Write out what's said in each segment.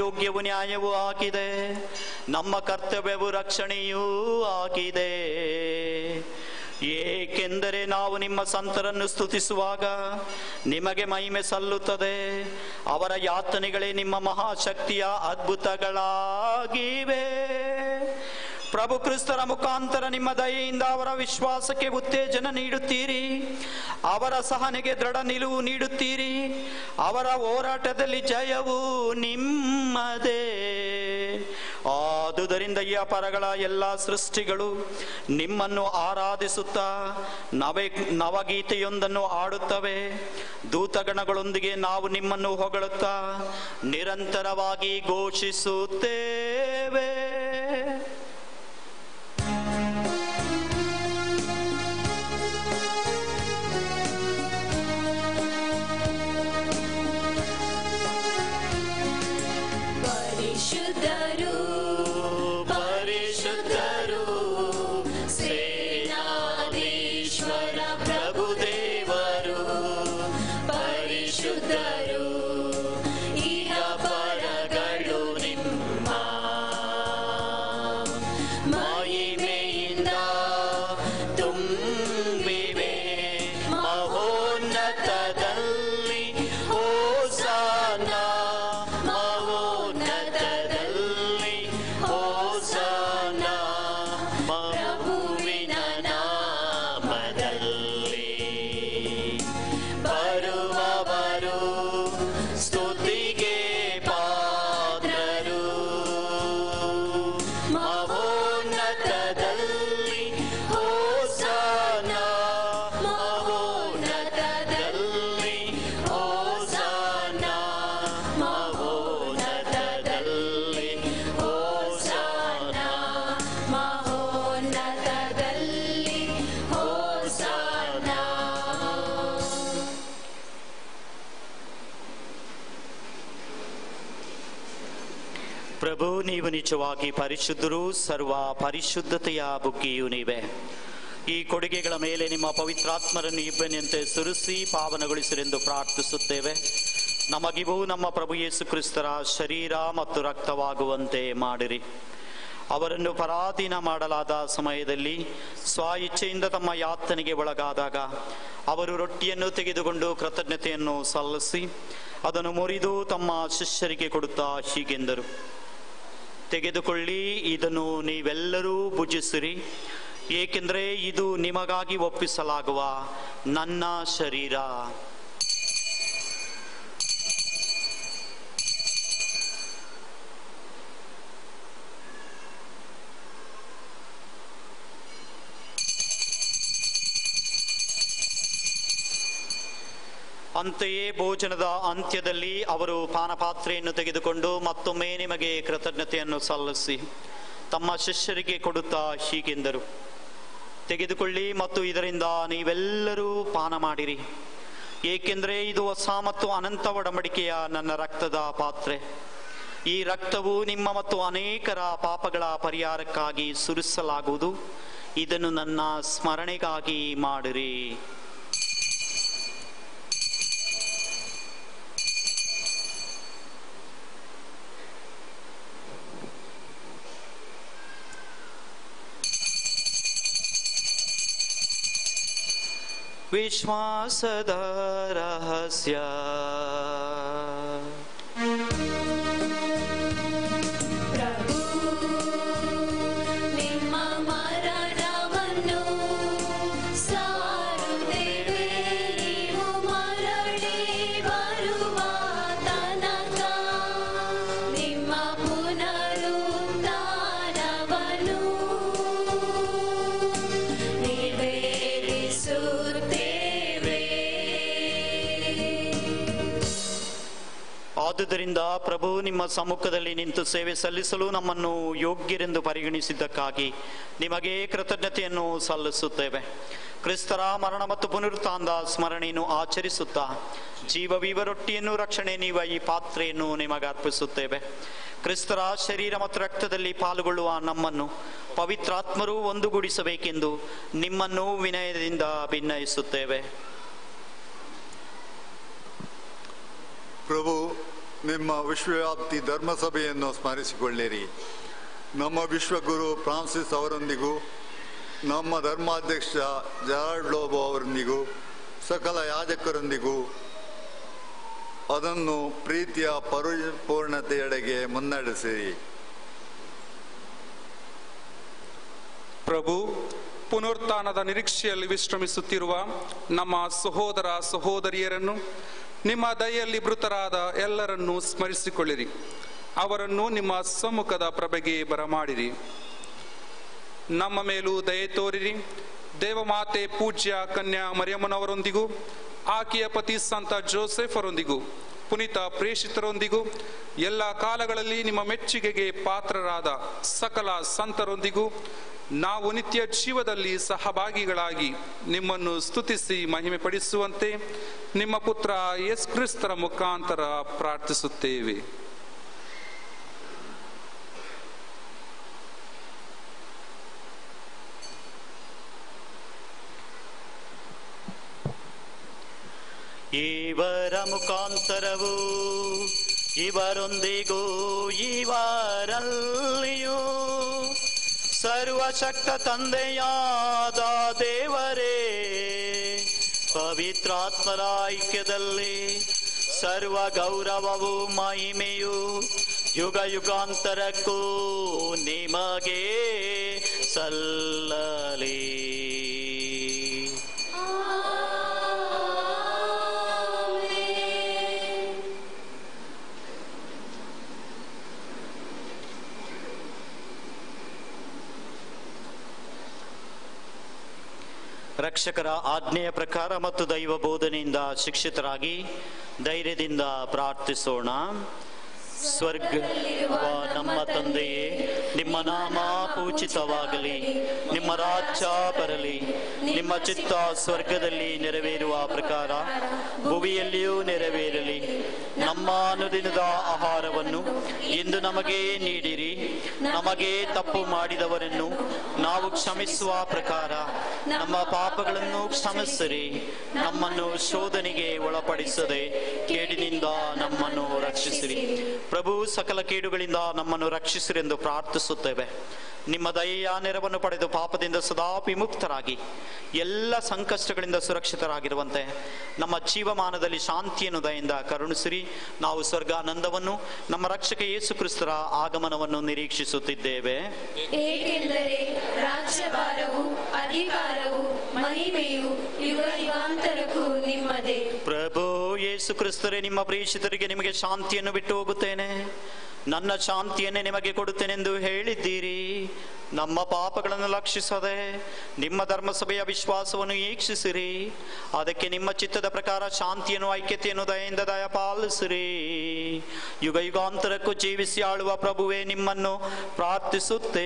ಯೋಗ್ಯವೂ ನ್ಯಾಯವೂ ಆಗಿದೆ. ನಮ್ಮ ಕರ್ತವ್ಯವೂ ರಕ್ಷಣೆಯೂ ಆಗಿದೆ. ಏಕೆಂದರೆ ನಾವು ನಿಮ್ಮ ಸಂತರನ್ನು ಸ್ತುತಿಸುವಾಗ ನಿಮಗೆ ಮಹಿಮೆ ಸಲ್ಲುತ್ತದೆ. ಅವರ ಯಾತನೆಗಳೇ ನಿಮ್ಮ ಮಹಾಶಕ್ತಿಯ ಅದ್ಭುತಗಳಾಗಿವೆ. ಪ್ರಭು ಕ್ರಿಸ್ತರ ಮುಖಾಂತರ ನಿಮ್ಮ ದಯೆಯಿಂದ ಅವರ ವಿಶ್ವಾಸಕ್ಕೆ ಉತ್ತೇಜನ ನೀಡುತ್ತೀರಿ. ಅವರ ಸಹನೆಗೆ ದೃಢ ನಿಲುವು ನೀಡುತ್ತೀರಿ. ಅವರ ಹೋರಾಟದಲ್ಲಿ ಜಯವು ನಿಮ್ಮದೇ. ಆದುದರಿಂದ ಈ ಅಪರಗಳ ಎಲ್ಲ ಸೃಷ್ಟಿಗಳು ನಿಮ್ಮನ್ನು ಆರಾಧಿಸುತ್ತಾ ನವಗೀತೆಯೊಂದನ್ನು ಆಡುತ್ತವೆ. ದೂತಗಣಗಳೊಂದಿಗೆ ನಾವು ನಿಮ್ಮನ್ನು ಹೊಗಳುತ್ತಾ ನಿರಂತರವಾಗಿ ಘೋಷಿಸುತ್ತೇವೆ. ಪ್ರಭು, ನೀವು ನಿಜವಾಗಿ ಪರಿಶುದ್ಧರು, ಸರ್ವ ಪರಿಶುದ್ಧತೆಯ ಬುಗ್ಗೆಯೂ ನೀವೇ. ಈ ಕೊಡುಗೆಗಳ ಮೇಲೆ ನಿಮ್ಮ ಪವಿತ್ರಾತ್ಮರನ್ನು ಇಬ್ಬನಿಯಂತೆ ಸುರಿಸಿ ಪಾವನಗೊಳಿಸಿರೆಂದು ಪ್ರಾರ್ಥಿಸುತ್ತೇವೆ. ನಮಗಿವು ನಮ್ಮ ಪ್ರಭು ಯೇಸು ಕ್ರಿಸ್ತರ ಶರೀರ ಮತ್ತು ರಕ್ತವಾಗುವಂತೆ ಮಾಡಿರಿ. ಅವರನ್ನು ಪರಾಧೀನ ಮಾಡಲಾದ ಸಮಯದಲ್ಲಿ ಸ್ವ ಇಚ್ಛೆಯಿಂದ ತಮ್ಮ ಯಾತನೆಗೆ ಒಳಗಾದಾಗ ಅವರು ರೊಟ್ಟಿಯನ್ನು ತೆಗೆದುಕೊಂಡು ಕೃತಜ್ಞತೆಯನ್ನು ಸಲ್ಲಿಸಿ ಅದನ್ನು ಮುರಿದು ತಮ್ಮ ಶಿಷ್ಯರಿಗೆ ಕೊಡುತ್ತಾ ಹೀಗೆಂದರು: ತೆಗೆದುಕೊಳ್ಳಿ, ಇದನ್ನು ನೀವೆಲ್ಲರೂ ಭುಜಿಸಿರಿ, ಏಕೆಂದರೆ ಇದು ನಿಮಗಾಗಿ ಒಪ್ಪಿಸಲಾಗುವ ನನ್ನ ಶರೀರ. ಅಂತೆಯೇ ಭೋಜನದ ಅಂತ್ಯದಲ್ಲಿ ಅವರು ಪಾನಪಾತ್ರೆಯನ್ನು ತೆಗೆದುಕೊಂಡು ಮತ್ತೊಮ್ಮೆ ನಿಮಗೆ ಕೃತಜ್ಞತೆಯನ್ನು ಸಲ್ಲಿಸಿ ತಮ್ಮ ಶಿಷ್ಯರಿಗೆ ಕೊಡುತ್ತಾ ಹೀಗೆಂದರು: ತೆಗೆದುಕೊಳ್ಳಿ ಮತ್ತು ಇದರಿಂದ ನೀವೆಲ್ಲರೂ ಪಾನ ಮಾಡಿರಿ, ಏಕೆಂದರೆ ಇದು ಹೊಸ ಮತ್ತು ಅನಂತ ಒಡಂಬಡಿಕೆಯ ನನ್ನ ರಕ್ತದ ಪಾತ್ರೆ. ಈ ರಕ್ತವು ನಿಮ್ಮ ಮತ್ತು ಅನೇಕರ ಪಾಪಗಳ ಪರಿಹಾರಕ್ಕಾಗಿ ಸುರಿಸಲಾಗುವುದು. ಇದನ್ನು ನನ್ನ ಸ್ಮರಣೆಗಾಗಿ ಮಾಡಿರಿ. ವಿಶ್ವಾಸದ ರಹಸ್ಯ. ಆದುದರಿಂದ ಪ್ರಭು, ನಿಮ್ಮ ಸಮ್ಮುಖದಲ್ಲಿ ನಿಂತು ಸೇವೆ ಸಲ್ಲಿಸಲು ನಮ್ಮನ್ನು ಯೋಗ್ಯರೆಂದು ಪರಿಗಣಿಸಿದ್ದಕ್ಕಾಗಿ ನಿಮಗೆ ಕೃತಜ್ಞತೆಯನ್ನು ಸಲ್ಲಿಸುತ್ತೇವೆ. ಕ್ರಿಸ್ತರ ಮರಣ ಮತ್ತು ಪುನರುತ್ಥಾನದ ಸ್ಮರಣೆಯನ್ನು ಆಚರಿಸುತ್ತಾ ಜೀವವಿವ ರೊಟ್ಟಿಯನ್ನು, ರಕ್ಷಣೆ ನೀವ ಈ ಪಾತ್ರೆಯನ್ನು ನಿಮಗೆ ಅರ್ಪಿಸುತ್ತೇವೆ. ಕ್ರಿಸ್ತರ ಶರೀರ ಮತ್ತು ರಕ್ತದಲ್ಲಿ ಪಾಲ್ಗೊಳ್ಳುವ ನಮ್ಮನ್ನು ಪವಿತ್ರಾತ್ಮರು ಒಂದುಗೂಡಿಸಬೇಕೆಂದು ನಿಮ್ಮನ್ನು ವಿನಯದಿಂದ ಭಿನ್ನಯಿಸುತ್ತೇವೆ. ಪ್ರಭು, ನಿಮ್ಮ ವಿಶ್ವವ್ಯಾಪ್ತಿ ಧರ್ಮಸಭೆಯನ್ನು ಸ್ಮರಿಸಿಕೊಳ್ಳಿರಿ. ನಮ್ಮ ವಿಶ್ವಗುರು ಫ್ರಾನ್ಸಿಸ್ ಅವರೊಂದಿಗೂ ನಮ್ಮ ಧರ್ಮಾಧ್ಯಕ್ಷ ಜೆರಾರ್ಡ್ ಲೋಬೋ ಅವರೊಂದಿಗೂ ಸಕಲ ಯಾಜಕರೊಂದಿಗೂ ಅದನ್ನು ಪ್ರೀತಿಯ ಪರಿಪೂರ್ಣತೆಯೆಡೆಗೆ ಮುನ್ನಡೆಸಿರಿ. ಪ್ರಭು, ಪುನರುತ್ಥಾನದ ನಿರೀಕ್ಷೆಯಲ್ಲಿ ವಿಶ್ರಮಿಸುತ್ತಿರುವ ನಮ್ಮ ಸಹೋದರ ಸಹೋದರಿಯರನ್ನು, ನಿಮ್ಮ ದಯೆಯಲ್ಲಿ ಮೃತರಾದ ಎಲ್ಲರನ್ನೂ ಸ್ಮರಿಸಿಕೊಳ್ಳಿರಿ. ಅವರನ್ನು ನಿಮ್ಮ ಸಮ್ಮುಖದ ಪ್ರಭೆಗೆ ಬರಮಾಡಿರಿ. ನಮ್ಮ ಮೇಲೂ ದಯೆ ತೋರಿರಿ. ದೇವಮಾತೆ ಪೂಜ್ಯ ಕನ್ಯಾ ಮರಿಯಮ್ಮನವರೊಂದಿಗೂ ಆಕೆಯ ಪತಿ ಸಂತ ಜೋಸೆಫರೊಂದಿಗೂ ಪುನೀತ ಪ್ರೇಷಿತರೊಂದಿಗೂ ಎಲ್ಲ ಕಾಲಗಳಲ್ಲಿ ನಿಮ್ಮ ಮೆಚ್ಚುಗೆಗೆ ಪಾತ್ರರಾದ ಸಕಲ ಸಂತರೊಂದಿಗೂ ನಾವು ನಿತ್ಯ ಜೀವದಲ್ಲಿ ಸಹಭಾಗಿಗಳಾಗಿ ನಿಮ್ಮನ್ನು ಸ್ತುತಿಸಿ ಮಹಿಮೆ ಪಡಿಸುವಂತೆ ನಿಮ್ಮ ಪುತ್ರ ಯೇಸು ಕ್ರಿಸ್ತರ ಮುಖಾಂತರ ಪ್ರಾರ್ಥಿಸುತ್ತೇವೆ. ಇವರ ಮುಖಾಂತರವು ಇವರೊಂದಿಗೂ ಇವರಲ್ಲಿಯೂ ಸರ್ವಶಕ್ತ ತಂದೆಯಾದ ದೇವರೇ, ಪವಿತ್ರಾತ್ಮರ ಐಕ್ಯದಲ್ಲಿ ಸರ್ವ ಗೌರವವು ಮಹಿಮೆಯು ಯುಗ ಯುಗಾಂತರಕ್ಕೂ ನಿಮಗೆ ಸಲ್ಲಲಿ. ರಕ್ಷಕರ ಆಜ್ಞೆಯ ಪ್ರಕಾರ ಮತ್ತು ದೈವ ಬೋಧನೆಯಿಂದ ಶಿಕ್ಷಿತರಾಗಿ ಧೈರ್ಯದಿಂದ ಪ್ರಾರ್ಥಿಸೋಣ. ಸ್ವರ್ಗದಲ್ಲಿರುವ ನಮ್ಮ ತಂದೆಯೇ, ನಿಮ್ಮ ನಾಮ ಪೂಜಿತವಾಗಲಿ, ನಿಮ್ಮ ರಾಜ್ಯ ಬರಲಿ, ನಿಮ್ಮ ಚಿತ್ತ ಸ್ವರ್ಗದಲ್ಲಿ ನೆರವೇರುವ ಪ್ರಕಾರ ಭುವಿಯಲ್ಲಿಯೂ ನೆರವೇರಲಿ. ನಮ್ಮ ಅನುದಿನದ ಆಹಾರವನ್ನು ಇಂದು ನಮಗೆ ನೀಡಿರಿ. ನಮಗೆ ತಪ್ಪು ಮಾಡಿದವರನ್ನು ನಾವು ಕ್ಷಮಿಸುವ ಪ್ರಕಾರ ನಮ್ಮ ಪಾಪಗಳನ್ನು ಕ್ಷಮಿಸಿರಿ. ನಮ್ಮನ್ನು ಶೋಧನೆಗೆ ಒಳಪಡಿಸದೆ ಕೇಡಿನಿಂದ ನಮ್ಮನ್ನು ರಕ್ಷಿಸಿರಿ. ಪ್ರಭು, ಸಕಲ ಕೇಡುಗಳಿಂದ ನಮ್ಮನ್ನು ರಕ್ಷಿಸಿರೆಂದು ಪ್ರಾರ್ಥಿಸುತ್ತೇವೆ. ನಿಮ್ಮ ದಯೆಯ ನೆರವನ್ನು ಪಡೆದು ಪಾಪದಿಂದ ಸದಾ ವಿಮುಕ್ತರಾಗಿ ಎಲ್ಲ ಸಂಕಷ್ಟಗಳಿಂದ ಸುರಕ್ಷಿತರಾಗಿರುವಂತೆ ನಮ್ಮ ಜೀವಮಾನದಲ್ಲಿ ಶಾಂತಿಯನ್ನು ದಯೆಯಿಂದ ಕರುಣಿಸಿರಿ. ನಾವು ಸ್ವರ್ಗಾನಂದವನ್ನು, ನಮ್ಮ ರಕ್ಷಕ ಯೇಸು ಕ್ರಿಸ್ತರ ಆಗಮನವನ್ನು ನಿರೀಕ್ಷಿಸುತ್ತಿದ್ದೇವೆ. ಏಕೆಂದರೆ ರಾಜ್ಯಭಾರವು, ಅಧಿಕಾರವು, ಮಹಿಮೆಯು ಯುಗ ಯುಗಾಂತರಕ್ಕೂ ನಿಮ್ಮದೇ. ಪ್ರಭು ಯೇಸು ಕ್ರಿಸ್ತರೇ, ನಿಮ್ಮ ಪ್ರೇಷಿತರಿಗೆ ನಿಮಗೆ ಶಾಂತಿಯನ್ನು ಬಿಟ್ಟು ಹೋಗುತ್ತೇನೆ, ನನ್ನ ಶಾಂತಿಯನ್ನೇ ನಿಮಗೆ ಕೊಡುತ್ತೇನೆಂದು ಹೇಳಿದ್ದೀರಿ. ನಮ್ಮ ಪಾಪಗಳನ್ನು ಲಕ್ಷಿಸದೆ ನಿಮ್ಮ ಧರ್ಮಸಭೆಯ ವಿಶ್ವಾಸವನ್ನು ವೀಕ್ಷಿಸಿರಿ. ಅದಕ್ಕೆ ನಿಮ್ಮ ಚಿತ್ತದ ಪ್ರಕಾರ ಶಾಂತಿಯನ್ನು, ಐಕ್ಯತೆಯನ್ನು ದಯೆಯಿಂದ ದಯಪಾಲಿಸಿರಿ. ಯುಗ ಯುಗಾಂತರಕ್ಕೂ ಜೀವಿಸಿ ಆಳುವ ಪ್ರಭುವೇ, ನಿಮ್ಮನ್ನು ಪ್ರಾರ್ಥಿಸುತ್ತೇವೆ.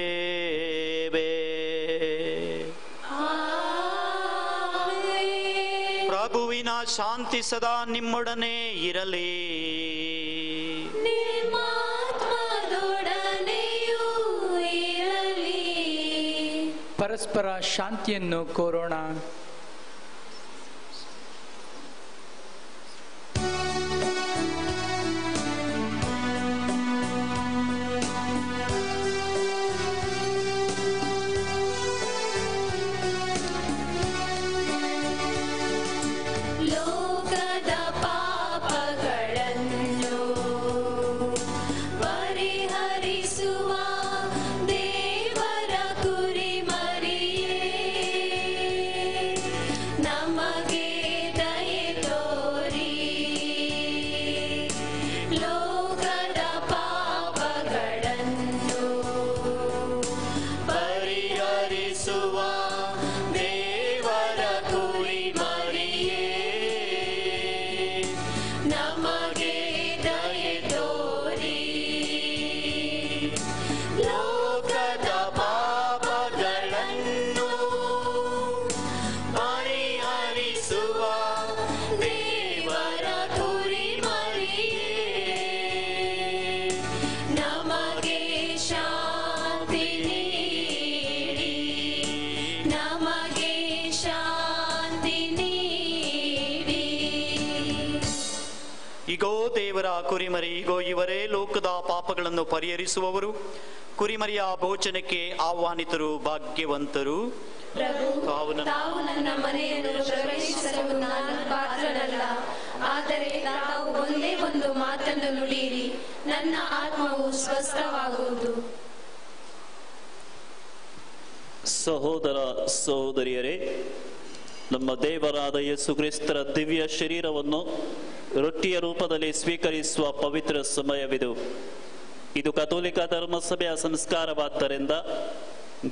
ಪ್ರಭುವಿನ ಶಾಂತಿ ಸದಾ ನಿಮ್ಮೊಡನೆ ಇರಲಿ. ಪರಸ್ಪರ ಶಾಂತಿಯನ್ನು ಕೋರೋಣ. ದೇವರ ಕುರಿಮರಿಯೇ, ದೇವರ ಕುರಿಮರಿ, ಇಗೋ ಇವರೇ ಲೋಕದ ಪಾಪಗಳನ್ನು ಪರಿಹರಿಸುವವರು. ಕುರಿಮರಿಯ ಭೋಜನಕ್ಕೆ ಆಹ್ವಾನಿತರು ಭಾಗ್ಯವಂತರು. ಪ್ರಭು, ತಾವು ನನ್ನ ಮನೆಯನ್ನು ಪ್ರವೇಶಿಸಲು ನಾನು ಪಾತ್ರನಲ್ಲ. ಆದರೆ ತಾವು ಒಂದೇ ಒಂದು ಮಾತನ್ನು ನುಡಿಯಿರಿ, ನನ್ನ ಆತ್ಮವು ಸ್ವಸ್ಥವಾಗುವುದು. ಸಹೋದರ ಸಹೋದರಿಯರೇ, ನಮ್ಮ ದೇವರಾದ ಯೇಸು ಕ್ರಿಸ್ತರ ದಿವ್ಯ ಶರೀರವನ್ನು ರೊಟ್ಟಿಯ ರೂಪದಲ್ಲಿ ಸ್ವೀಕರಿಸುವ ಪವಿತ್ರ ಸಮಯವಿದು. ಇದು ಕಥೋಲಿಕ ಧರ್ಮಸಭೆಯ ಸಂಸ್ಕಾರವಾದ್ದರಿಂದ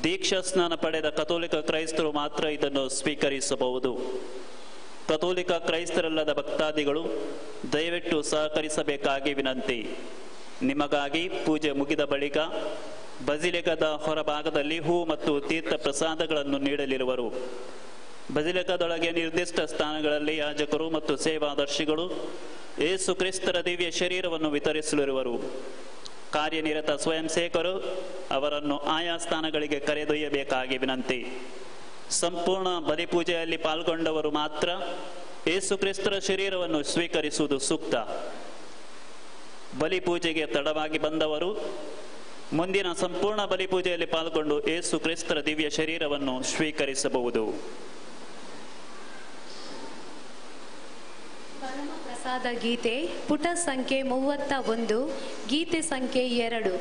ದೀಕ್ಷಾ ಸ್ನಾನ ಪಡೆದ ಕಥೋಲಿಕ ಕ್ರೈಸ್ತರು ಮಾತ್ರ ಇದನ್ನು ಸ್ವೀಕರಿಸಬಹುದು. ಕಥೋಲಿಕ ಕ್ರೈಸ್ತರಲ್ಲದ ಭಕ್ತಾದಿಗಳು ದಯವಿಟ್ಟು ಸಹಕರಿಸಬೇಕಾಗಿ ವಿನಂತಿ. ನಿಮಗಾಗಿ ಪೂಜೆ ಮುಗಿದ ಬಳಿಕ ಬಸಿಲಿಕದ ಹೊರಭಾಗದಲ್ಲಿ ಹೂ ಮತ್ತು ತೀರ್ಥ ಪ್ರಸಾದಗಳನ್ನು ನೀಡಲಿರುವರು. ಬಸಿಲಿಕದೊಳಗೆ ನಿರ್ದಿಷ್ಟ ಸ್ಥಾನಗಳಲ್ಲಿ ಯಾಜಕರು ಮತ್ತು ಸೇವಾದರ್ಶಿಗಳು ಯೇಸು ಕ್ರಿಸ್ತರ ದಿವ್ಯ ಶರೀರವನ್ನು ವಿತರಿಸಲಿರುವರು. ಕಾರ್ಯನಿರತ ಸ್ವಯಂ ಸೇವಕರು ಅವರನ್ನು ಆಯಾ ಸ್ಥಾನಗಳಿಗೆ ಕರೆದೊಯ್ಯಬೇಕಾಗಿ ವಿನಂತಿ. ಸಂಪೂರ್ಣ ಬಲಿಪೂಜೆಯಲ್ಲಿ ಪಾಲ್ಗೊಂಡವರು ಮಾತ್ರ ಯೇಸು ಕ್ರಿಸ್ತರ ಶರೀರವನ್ನು ಸ್ವೀಕರಿಸುವುದು ಸೂಕ್ತ. ಬಲಿಪೂಜೆಗೆ ತಡವಾಗಿ ಬಂದವರು ಮುಂದಿನ ಸಂಪೂರ್ಣ ಬಲಿಪೂಜೆಯಲ್ಲಿ ಪಾಲ್ಗೊಂಡು ಯೇಸು ಕ್ರಿಸ್ತರ ದಿವ್ಯ ಶರೀರವನ್ನು ಸ್ವೀಕರಿಸಬಹುದು. ಪ್ರಸಾದ ಗೀತೆ ಪುಟ ಸಂಖ್ಯೆ 31, ಗೀತೆ ಸಂಖ್ಯೆ 2.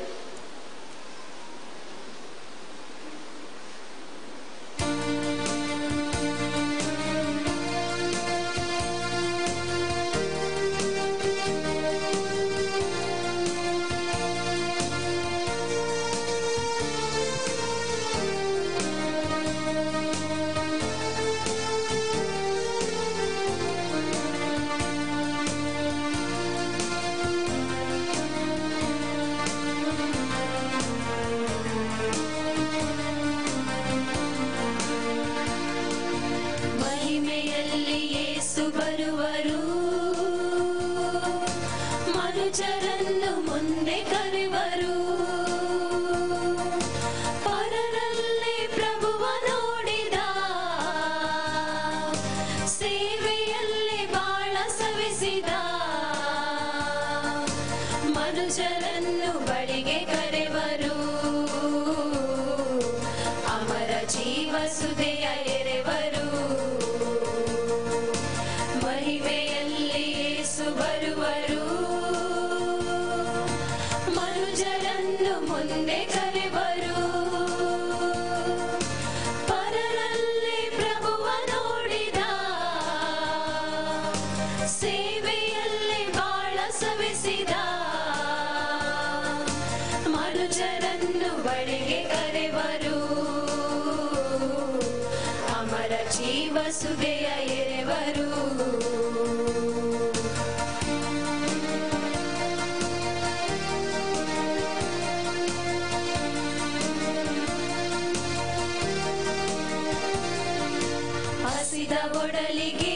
ಒಡಲಿಗೆ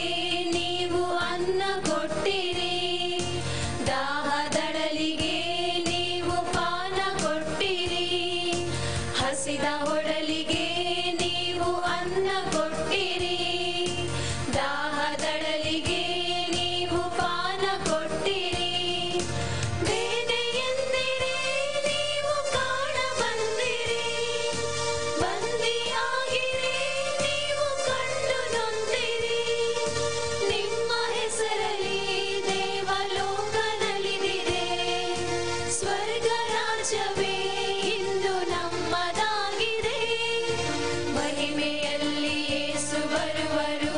ನೀವು ಅನ್ನ ಕೊಟ್ಟಿರಿ, ದಾಹದಡಲಿಗೆ ನೀವು ಪಾನ ಕೊಟ್ಟಿರಿ. ಹಸಿದ ಒಡಲಿಗೆ ನೀವು ಅನ್ನ ಕೊಟ್ಟಿರಿ, ದಾಹದಡಲಿಗೆ ನೀವು ಪಾನ ಕೊಟ್ಟಿರಿ. ಬೇನೆಯೆಂದಿರಿ ನೀವು ಕಾಣ ಬಂದಿರಿ, ಬಂದಿಯಾಗಿರಿ ನೀವು ಕಂಡು ನೊಂದಿರಿ. ನಿಮ್ಮ ಹೆಸರಲ್ಲಿ ದೇವಲೋಕದಲ್ಲಿದೆ, ಸ್ವರ್ಗ ರಾಜ್ಯವೇ ಇಂದು ನಮ್ಮದಾಗಿದೆ. ಮಹಿಮೆಯಲ್ಲಿ ಯೇಸು ಬರುವರು,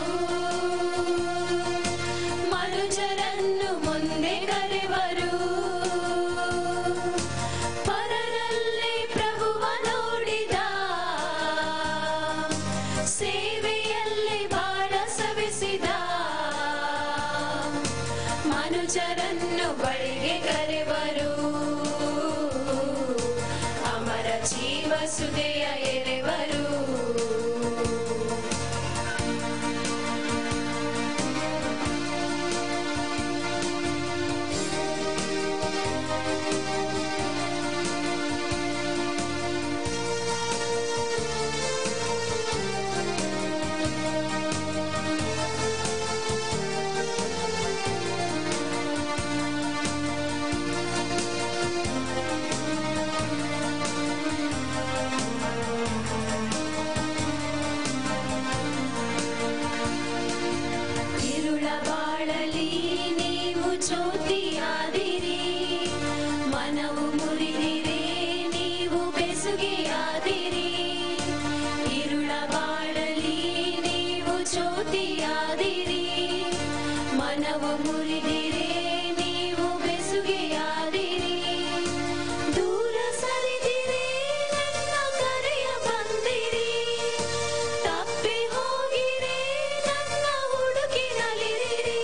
ಮನುಜರನ್ನು ಮುಂದೆ ಕರೆವರು. ಪರರಲ್ಲಿ ಪ್ರಭುವ ನೋಡಿದ, ಸೇವೆಯಲ್ಲಿ ಬಾಳ ಸವೆಸಿದ, ಮನುಜರನ್ನು ಬಳಿಗೆ ಕರೆವರು. ಅಮರ ಜೀವ ಸುದೆಯ ಎರೆವರು. ಮನವು ಮುರಿದಿರೆ ನೀವು ಬೆಸುಗೆಯಾದಿರಿ, ಇರುಳ ಬಾಳಲಿ ನೀವು ಜ್ಯೋತಿಯಾದಿರಿ. ಮನವು ಮುರಿದಿರೆ ನೀವು ಬೆಸುಗೆಯಾದಿರಿ, ದೂರ ಸರಿದಿರೆ ನನ್ನ ಕರೆಯ ಬಂದಿರಿ. ತಪ್ಪಿ ಹೋಗಿರೆ ನನ್ನ ಹುಡುಕಿನಲಿರಿ,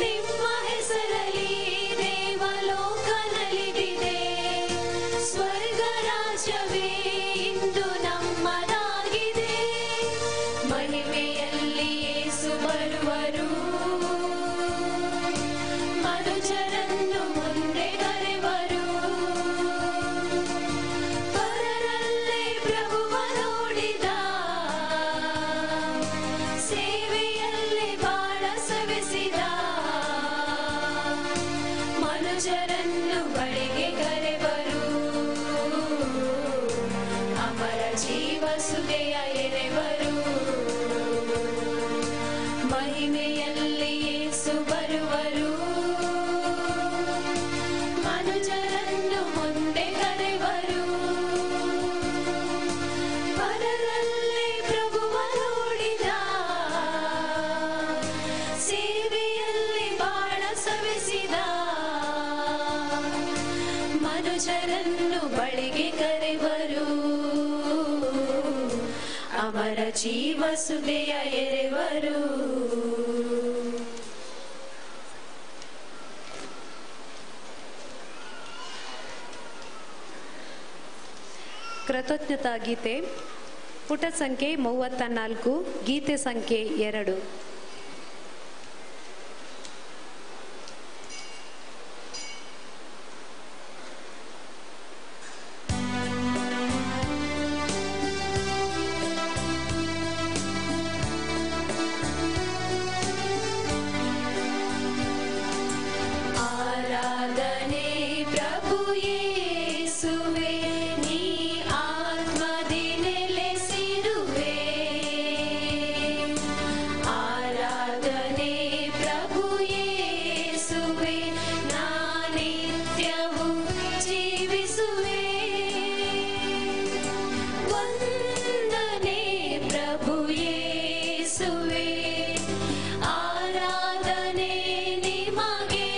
ನಿಮ್ಮ ಹೆಸರಲ್ಲಿ ದೇವಲೋಕ ನಲಿದಿದೆ. ಸ್ವರ್ಗ ರಾಜ್ಯವೇ ಇಂದು ನಮ್ಮದಾಗಿದೆ. ಮಹಿಮೆಯಲ್ಲಿ ಯೇಸು ಬರುವರು, ಮನುಜರನ್ನು ಮುಂದೆ ಕರೆವರು. ಪರರಲ್ಲೇ ಪ್ರಭುವ ನೋಡಿದ, ಸೇವೆಯಲ್ಲಿ ಬಾಳ ಸವೆಸಿದ. ಮನುಜರನ್ನು ಬಳಿಗೆ ಕರೆವರು, ಅಮರ ಜೀವ ಸುದೆಯ ಎರೆವರು. ಮಹಿಮೆಯಲ್ಲಿ ಯೇಸು ಬರುವರು, ಮನುಜರನ್ನು ಮುಂದೆ ಕರೆವರು. ಪರರಲ್ಲೇ ಪ್ರಭುವ ನೋಡಿದ, ಸೇವೆಯಲ್ಲಿ ಬಾಳ ಸವೆಸಿದ. ಮನುಜರನ್ನು ಬಳಿಗೆ ಕರೆವರು, ಅಮರ ಜೀವ ಸುದೆಯ ಎರೆವರು. ಕೃತಜ್ಞತಾ ಗೀತೆ ಪುಟ ಸಂಖ್ಯೆ 34, ಗೀತೆ ಸಂಖ್ಯೆ 2. ಆರಾಧನೆ ಪ್ರಭು ಯೇಸುವೆ, ನೀ ಆತ್ಮದಿ ನೆಲೆಸಿರುವೆ. ಆರಾಧನೆ ಪ್ರಭು ಯೇಸುವೆ, ನಾ ನಿತ್ಯವೂ ಜೀವಿಸುವೆ. ವಂದನೆ ಪ್ರಭು ಯೇಸುವೆ, ಆರಾಧನೆ ನಿಮಗೆ.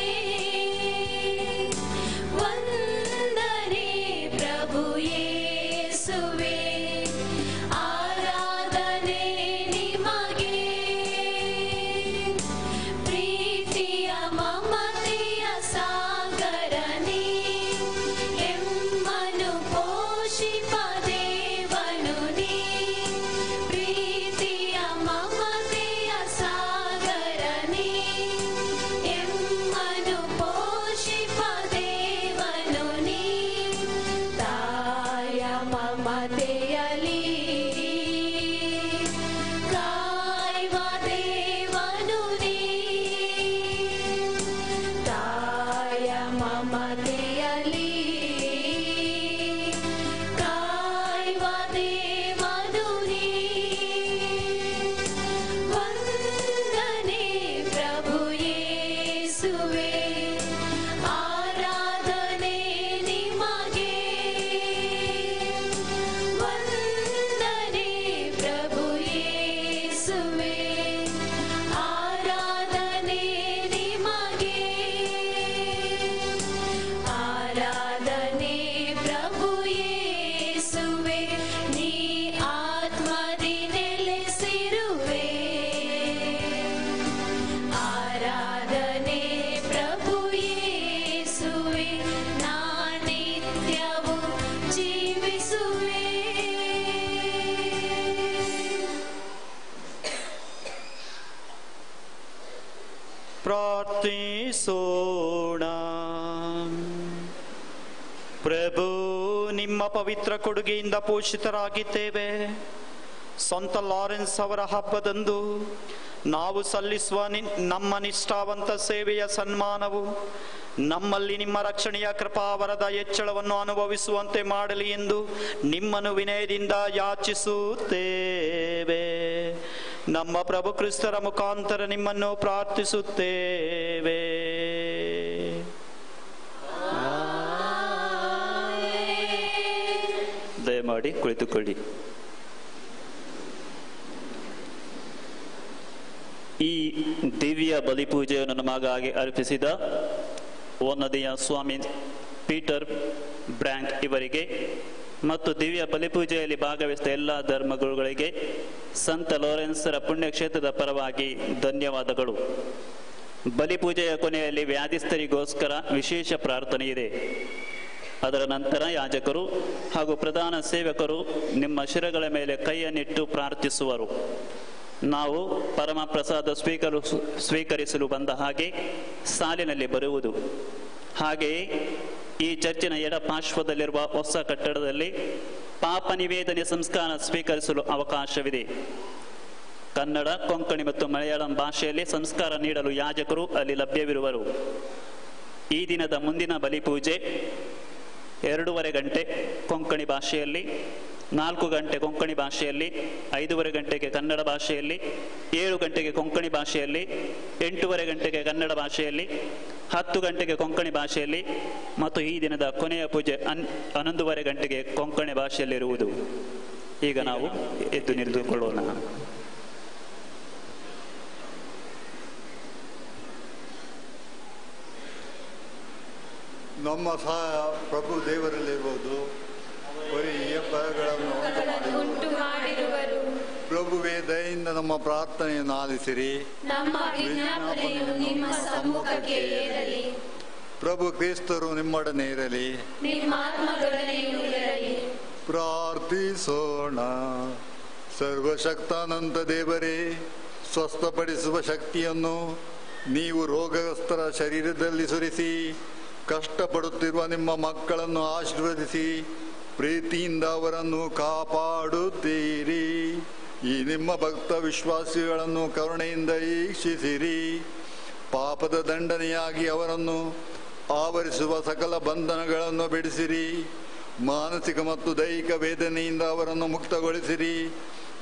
ವಂದನೆ ಪ್ರಭು ಯೇಸುವೆ, ಆರಾಧನೆ ನಿಮಗೆ. ಪ್ರೀತಿಯ ಮಮತೆಯ ಸಾಗರನೇ, ಎಮ್ಮನು ಪೋಷಿಪ ದೇವನು ನೀ. ಪ್ರೀತಿಯ ಮಮತೆಯ ಸಾಗರನೇ, ಎಮ್ಮನು ಪೋಷಿಪ ದೇವನು ನೀ. ತಾಯ ಮಮತೆಯಲಿ ಕಾಯುವ ದೇವನು ನೀ. ತಾಯ ಮಮತೆಯಲಿ ಕಾಯುವ ದೇವನು ನೀ. ವಂದನೆ ಪ್ರಭು ಯೇಸುವೆ, ಆರಾಧನೆ ನಿಮಗೆ. ವಂದನೆ ಪ್ರಭು ಯೇಸುವೆ, ಆರಾಧನೆ ನಿಮಗೆ. ಆರಾಧನೆ ಪ್ರಭು ಯೇಸುವೆ, ನೀ ಆತ್ಮದಿ ನೆಲೆಸಿರುವೆ. ಆರಾಧನೆ ಪ್ರಭು ಯೇಸುವೆ, ನಾ ನಿತ್ಯವೂ ಜೀವಿಸುವೆ. ಪ್ರಾರ್ಥಿಸೋಣ. ಪ್ರಭು, ನಿಮ್ಮ ಪವಿತ್ರ ಕೊಡುಗೆಯಿಂದ ಪೋಷಿತರಾಗಿದ್ದೇವೆ. ಸಂತ ಲಾರೆನ್ಸ್ ಅವರ ಹಬ್ಬದಂದು ನಾವು ಸಲ್ಲಿಸುವ ನಮ್ಮ ನಿಷ್ಠಾವಂತ ಸೇವೆಯ ಸನ್ಮಾನವು ನಮ್ಮಲ್ಲಿ ನಿಮ್ಮ ರಕ್ಷಣೆಯ ಕೃಪಾವರದ ಹೆಚ್ಚಳವನ್ನು ಅನುಭವಿಸುವಂತೆ ಮಾಡಲಿ ಎಂದು ನಿಮ್ಮನ್ನು ವಿನಯದಿಂದ ಯಾಚಿಸುತ್ತೇವೆ. ನಮ್ಮ ಪ್ರಭು ಕ್ರಿಸ್ತರ ಮುಖಾಂತರ ನಿಮ್ಮನ್ನು ಪ್ರಾರ್ಥಿಸುತ್ತೇವೆ. ದಯಮಾಡಿ ಕುಳಿತುಕೊಳ್ಳಿ. ಈ ದಿವ್ಯ ಬಲಿಪೂಜೆಯನ್ನು ನಮಗಾಗಿ ಅರ್ಪಿಸಿದ ವನ್ನದೀಯ ಸ್ವಾಮಿ ಪೀಟರ್ ಬ್ರ್ಯಾಂಕ್ ಇವರಿಗೆ ಮತ್ತು ದಿವ್ಯ ಬಲಿಪೂಜೆಯಲ್ಲಿ ಭಾಗವಹಿಸಿದ ಎಲ್ಲ ಧರ್ಮಗುರುಗಳಿಗೆ ಸಂತ ಲಾರೆನ್ಸರ ಪುಣ್ಯಕ್ಷೇತ್ರದ ಪರವಾಗಿ ಧನ್ಯವಾದಗಳು. ಬಲಿಪೂಜೆಯ ಕೊನೆಯಲ್ಲಿ ವ್ಯಾಧಿಸ್ಥರಿಗೋಸ್ಕರ ವಿಶೇಷ ಪ್ರಾರ್ಥನೆ ಇದೆ. ಅದರ ನಂತರ ಯಾಜಕರು ಹಾಗೂ ಪ್ರಧಾನ ಸೇವಕರು ನಿಮ್ಮ ಶಿರಗಳ ಮೇಲೆ ಕೈಯನ್ನಿಟ್ಟು ಪ್ರಾರ್ಥಿಸುವರು. ನಾವು ಪರಮ ಪ್ರಸಾದ ಸ್ವೀಕರಿಸಲು ಬಂದ ಹಾಗೆ ಸಾಲಿನಲ್ಲಿ ಬರುವುದು. ಹಾಗೆಯೇ ಈ ಚರ್ಚಿನ ಎಡಪಾರ್ಶ್ವದಲ್ಲಿರುವ ಹೊಸ ಕಟ್ಟಡದಲ್ಲಿ ಪಾಪ ನಿವೇದನೆ ಸಂಸ್ಕಾರ ಸ್ವೀಕರಿಸಲು ಅವಕಾಶವಿದೆ. ಕನ್ನಡ, ಕೊಂಕಣಿ ಮತ್ತು ಮಲಯಾಳಂ ಭಾಷೆಯಲ್ಲಿ ಸಂಸ್ಕಾರ ನೀಡಲು ಯಾಜಕರು ಅಲ್ಲಿ ಲಭ್ಯವಿರುವರು. ಈ ದಿನದ ಮುಂದಿನ ಬಲಿಪೂಜೆ 2:30 ಗಂಟೆ ಕೊಂಕಣಿ ಭಾಷೆಯಲ್ಲಿ, 4 ಗಂಟೆ ಕೊಂಕಣಿ ಭಾಷೆಯಲ್ಲಿ, 5:30 ಗಂಟೆಗೆ ಕನ್ನಡ ಭಾಷೆಯಲ್ಲಿ, 7 ಗಂಟೆಗೆ ಕೊಂಕಣಿ ಭಾಷೆಯಲ್ಲಿ, 8:30 ಗಂಟೆಗೆ ಕನ್ನಡ ಭಾಷೆಯಲ್ಲಿ, 10 ಗಂಟೆಗೆ ಕೊಂಕಣಿ ಭಾಷೆಯಲ್ಲಿ ಮತ್ತು ಈ ದಿನದ ಕೊನೆಯ ಪೂಜೆ 11:30 ಗಂಟೆಗೆ ಕೊಂಕಣಿ ಭಾಷೆಯಲ್ಲಿರುವುದು. ಈಗ ನಾವು ಎದ್ದು ನಿಂತುಕೊಳ್ಳೋಣ. ನಮ್ಮ ಸಹಾಯ ಪ್ರಭು ದೇವರಲ್ಲಿರುವುದು. ಈ ಪದಗಳನ್ನು ಉಂಟು ಮಾಡಿರುವರು. ಪ್ರಭುವೇ, ದಯೆಯಿಂದ ನಮ್ಮ ಪ್ರಾರ್ಥನೆಯನ್ನು ಆಲಿಸಿರಿ. ನಮ್ಮ ವಿಜ್ಞಾಪನೆಯು ನಿಮ್ಮ ಸಮ್ಮುಖಕ್ಕೆ ಏರಲಿ. ಪ್ರಭು ಕ್ರಿಸ್ತರು ನಿಮ್ಮೊಡನೆ ಇರಲಿ. ನಿಮ್ಮ ಆತ್ಮದೊಡನೆಯೂ ಇರಲಿ. ಪ್ರಾರ್ಥಿಸೋಣ. ಸರ್ವಶಕ್ತಾನಂತ ದೇವರೇ, ಸ್ವಸ್ಥಪಡಿಸುವ ಶಕ್ತಿಯನ್ನು ನೀವು ರೋಗಗ್ರಸ್ತರ ಶರೀರದಲ್ಲಿ ಸುರಿಸಿ ಕಷ್ಟಪಡುತ್ತಿರುವ ನಿಮ್ಮ ಮಕ್ಕಳನ್ನು ಆಶೀರ್ವದಿಸಿ ಪ್ರೀತಿಯಿಂದ ಅವರನ್ನು ಕಾಪಾಡುತ್ತೀರಿ. ಈ ನಿಮ್ಮ ಭಕ್ತ ವಿಶ್ವಾಸಿಗಳನ್ನು ಕರುಣೆಯಿಂದ ಈಕ್ಷಿಸಿರಿ. ಪಾಪದ ದಂಡನೆಯಾಗಿ ಅವರನ್ನು ಆವರಿಸುವ ಸಕಲ ಬಂಧನಗಳನ್ನು ಬಿಡಿಸಿರಿ. ಮಾನಸಿಕ ಮತ್ತು ದೈಹಿಕ ವೇದನೆಯಿಂದ ಅವರನ್ನು ಮುಕ್ತಗೊಳಿಸಿರಿ.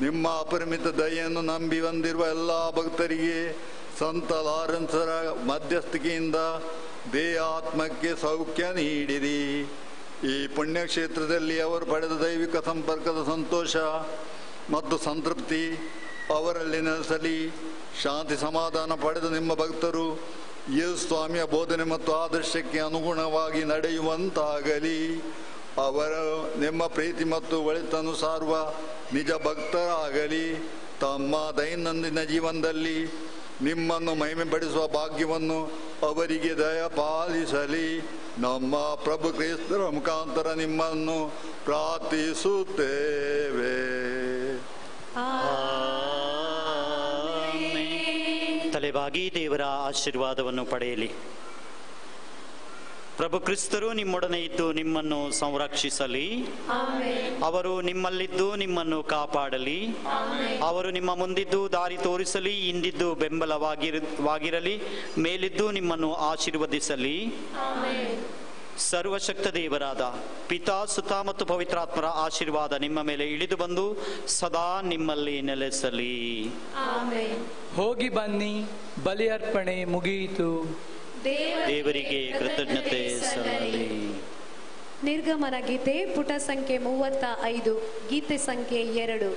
ನಿಮ್ಮ ಅಪರಿಮಿತ ದಯೆಯನ್ನು ನಂಬಿ ಬಂದಿರುವ ಎಲ್ಲ ಭಕ್ತರಿಗೆ ಸಂತ ಲಾರೆನ್ಸರ ಮಧ್ಯಸ್ಥಿಕೆಯಿಂದ ದೇಹಾತ್ಮಕ್ಕೆ ಸೌಖ್ಯ ನೀಡಿರಿ. ಈ ಪುಣ್ಯಕ್ಷೇತ್ರದಲ್ಲಿ ಅವರು ಪಡೆದ ದೈವಿಕ ಸಂಪರ್ಕದ ಸಂತೋಷ ಮತ್ತು ಸಂತೃಪ್ತಿ ಅವರಲ್ಲಿ ನೆಲೆಸಲಿ. ಶಾಂತಿ ಸಮಾಧಾನ ಪಡೆದ ನಿಮ್ಮ ಭಕ್ತರು ಯೇಸು ಸ್ವಾಮಿಯ ಬೋಧನೆ ಮತ್ತು ಆದರ್ಶಕ್ಕೆ ಅನುಗುಣವಾಗಿ ನಡೆಯುವಂತಾಗಲಿ. ಅವರು ನಿಮ್ಮ ಪ್ರೀತಿ ಮತ್ತು ಒಳಿತನ್ನು ಸಾರುವ ನಿಜ ಭಕ್ತರಾಗಲಿ. ತಮ್ಮ ದೈನಂದಿನ ಜೀವನದಲ್ಲಿ ನಿಮ್ಮನ್ನು ಮಹಿಮೆಪಡಿಸುವ ಭಾಗ್ಯವನ್ನು ಅವರಿಗೆ ದಯಪಾಲಿಸಲಿ. ನಮ್ಮ ಪ್ರಭು ಕ್ರಿಸ್ತರ ಮುಖಾಂತರ ನಿಮ್ಮನ್ನು ಪ್ರಾರ್ಥಿಸುತ್ತೇವೆ. ತಲೆಬಾಗಿ ದೇವರ ಆಶೀರ್ವಾದವನ್ನು ಪಡೆಯಲಿ. ಪ್ರಭು ಕ್ರಿಸ್ತರು ನಿಮ್ಮೊಡನೆ ಇದ್ದು ನಿಮ್ಮನ್ನು ಸಂರಕ್ಷಿಸಲಿ. ಅವರು ನಿಮ್ಮಲ್ಲಿದ್ದು ನಿಮ್ಮನ್ನು ಕಾಪಾಡಲಿ. ಅವರು ನಿಮ್ಮ ಮುಂದಿದ್ದು ದಾರಿ ತೋರಿಸಲಿ. ಹಿಂದಿದ್ದು ಬೆಂಬಲವಾಗಿರಲಿ. ಮೇಲಿದ್ದು ನಿಮ್ಮನ್ನು ಆಶೀರ್ವದಿಸಲಿ. ಸರ್ವಶಕ್ತ ದೇವರಾದ ಪಿತಾ, ಸುತ ಮತ್ತು ಪವಿತ್ರಾತ್ಮರ ಆಶೀರ್ವಾದ ನಿಮ್ಮ ಮೇಲೆ ಇಳಿದು ಬಂದು ಸದಾ ನಿಮ್ಮಲ್ಲಿ ನೆಲೆಸಲಿ. ಹೋಗಿ ಬನ್ನಿ, ಬಲಿ ಅರ್ಪಣೆ ಮುಗಿಯಿತು. ದೇವರಿಗೆ ಕೃತಜ್ಞತೆ ಸಲ್ಲಲಿ. ನಿರ್ಗಮನ ಗೀತೆ ಪುಟ ಸಂಖ್ಯೆ 35, ಗೀತೆ ಸಂಖ್ಯೆ 2.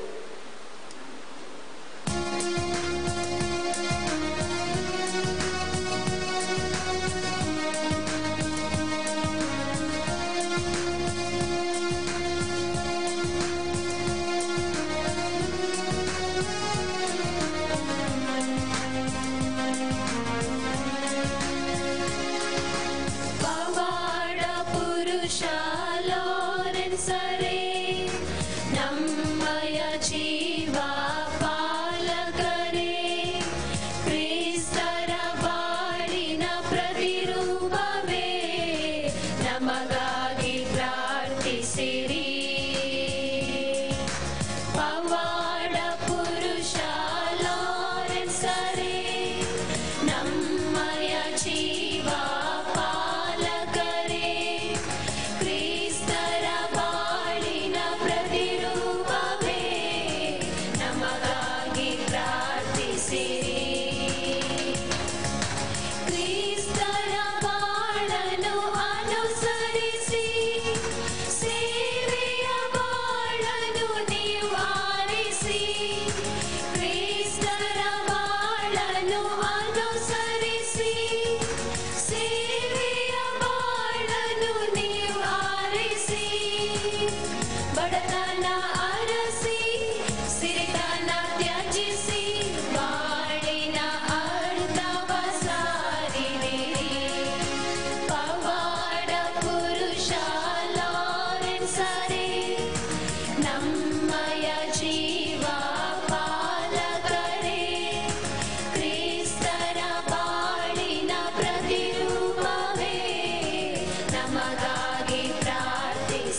ಜೀವ ಪಾಲಕರೇ, ಕ್ರಿಸ್ತರ ಬಾಳಿ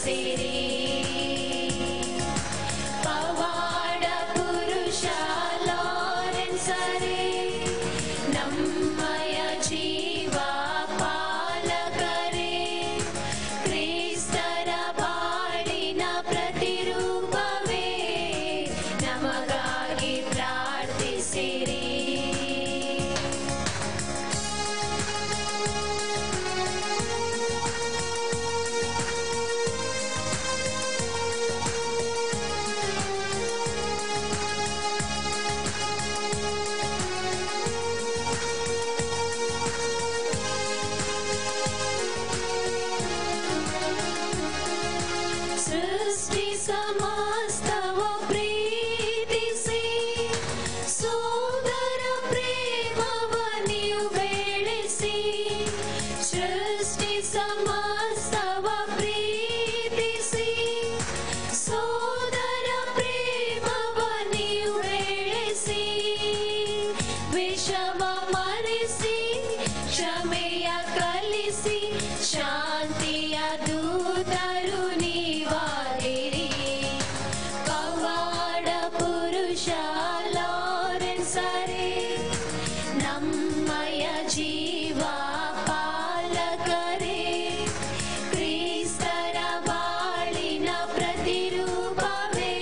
ಪ್ರಾರ್ಥಿಸಿರಿ. ಪವಾಡ ಪುರುಷ ಲಾರೆನ್ಸರೇ, ನಮ್ಮಯ ಜೀವ ಪಾಲಕರೇ, ಕ್ರಿಸ್ತರ ಬಾಳಿನ ಪ್ರತಿರೂಪವೇ, ನಮಗಾಗಿ ಪ್ರಾರ್ಥಿಸಿರಿ. ಸೃಷ್ಟಿ ಸಮಸ್ತವ ಪ್ರೀತಿಸಿ, ಸೋದರ ಪ್ರೇಮವ ನೀವು ಬೆಳೆಸಿ. ಸೃಷ್ಟಿ ಸಮಸ್ತವ ಪ್ರೀತಿಸಿ, ಸೋದರ ಪ್ರೇಮವ ನೀವು ಬೆಳೆಸಿ. ವಿಷವ ಮರೆಸಿ, ಕ್ಷಮೆಯ ಕಲಿಸಿ, ಶಾಂತಿಯ ದೂತರು ನೀವಾಗಿರಿ. ಪವಾಡ ಪುರುಷ ಲಾರೆನ್ಸರೇ, ನಮ್ಮಯ ಜೀವ ಪಾಲಕರೇ, ಕ್ರಿಸ್ತರ ಬಾಳಿನ ಪ್ರತಿರೂಪವೇ,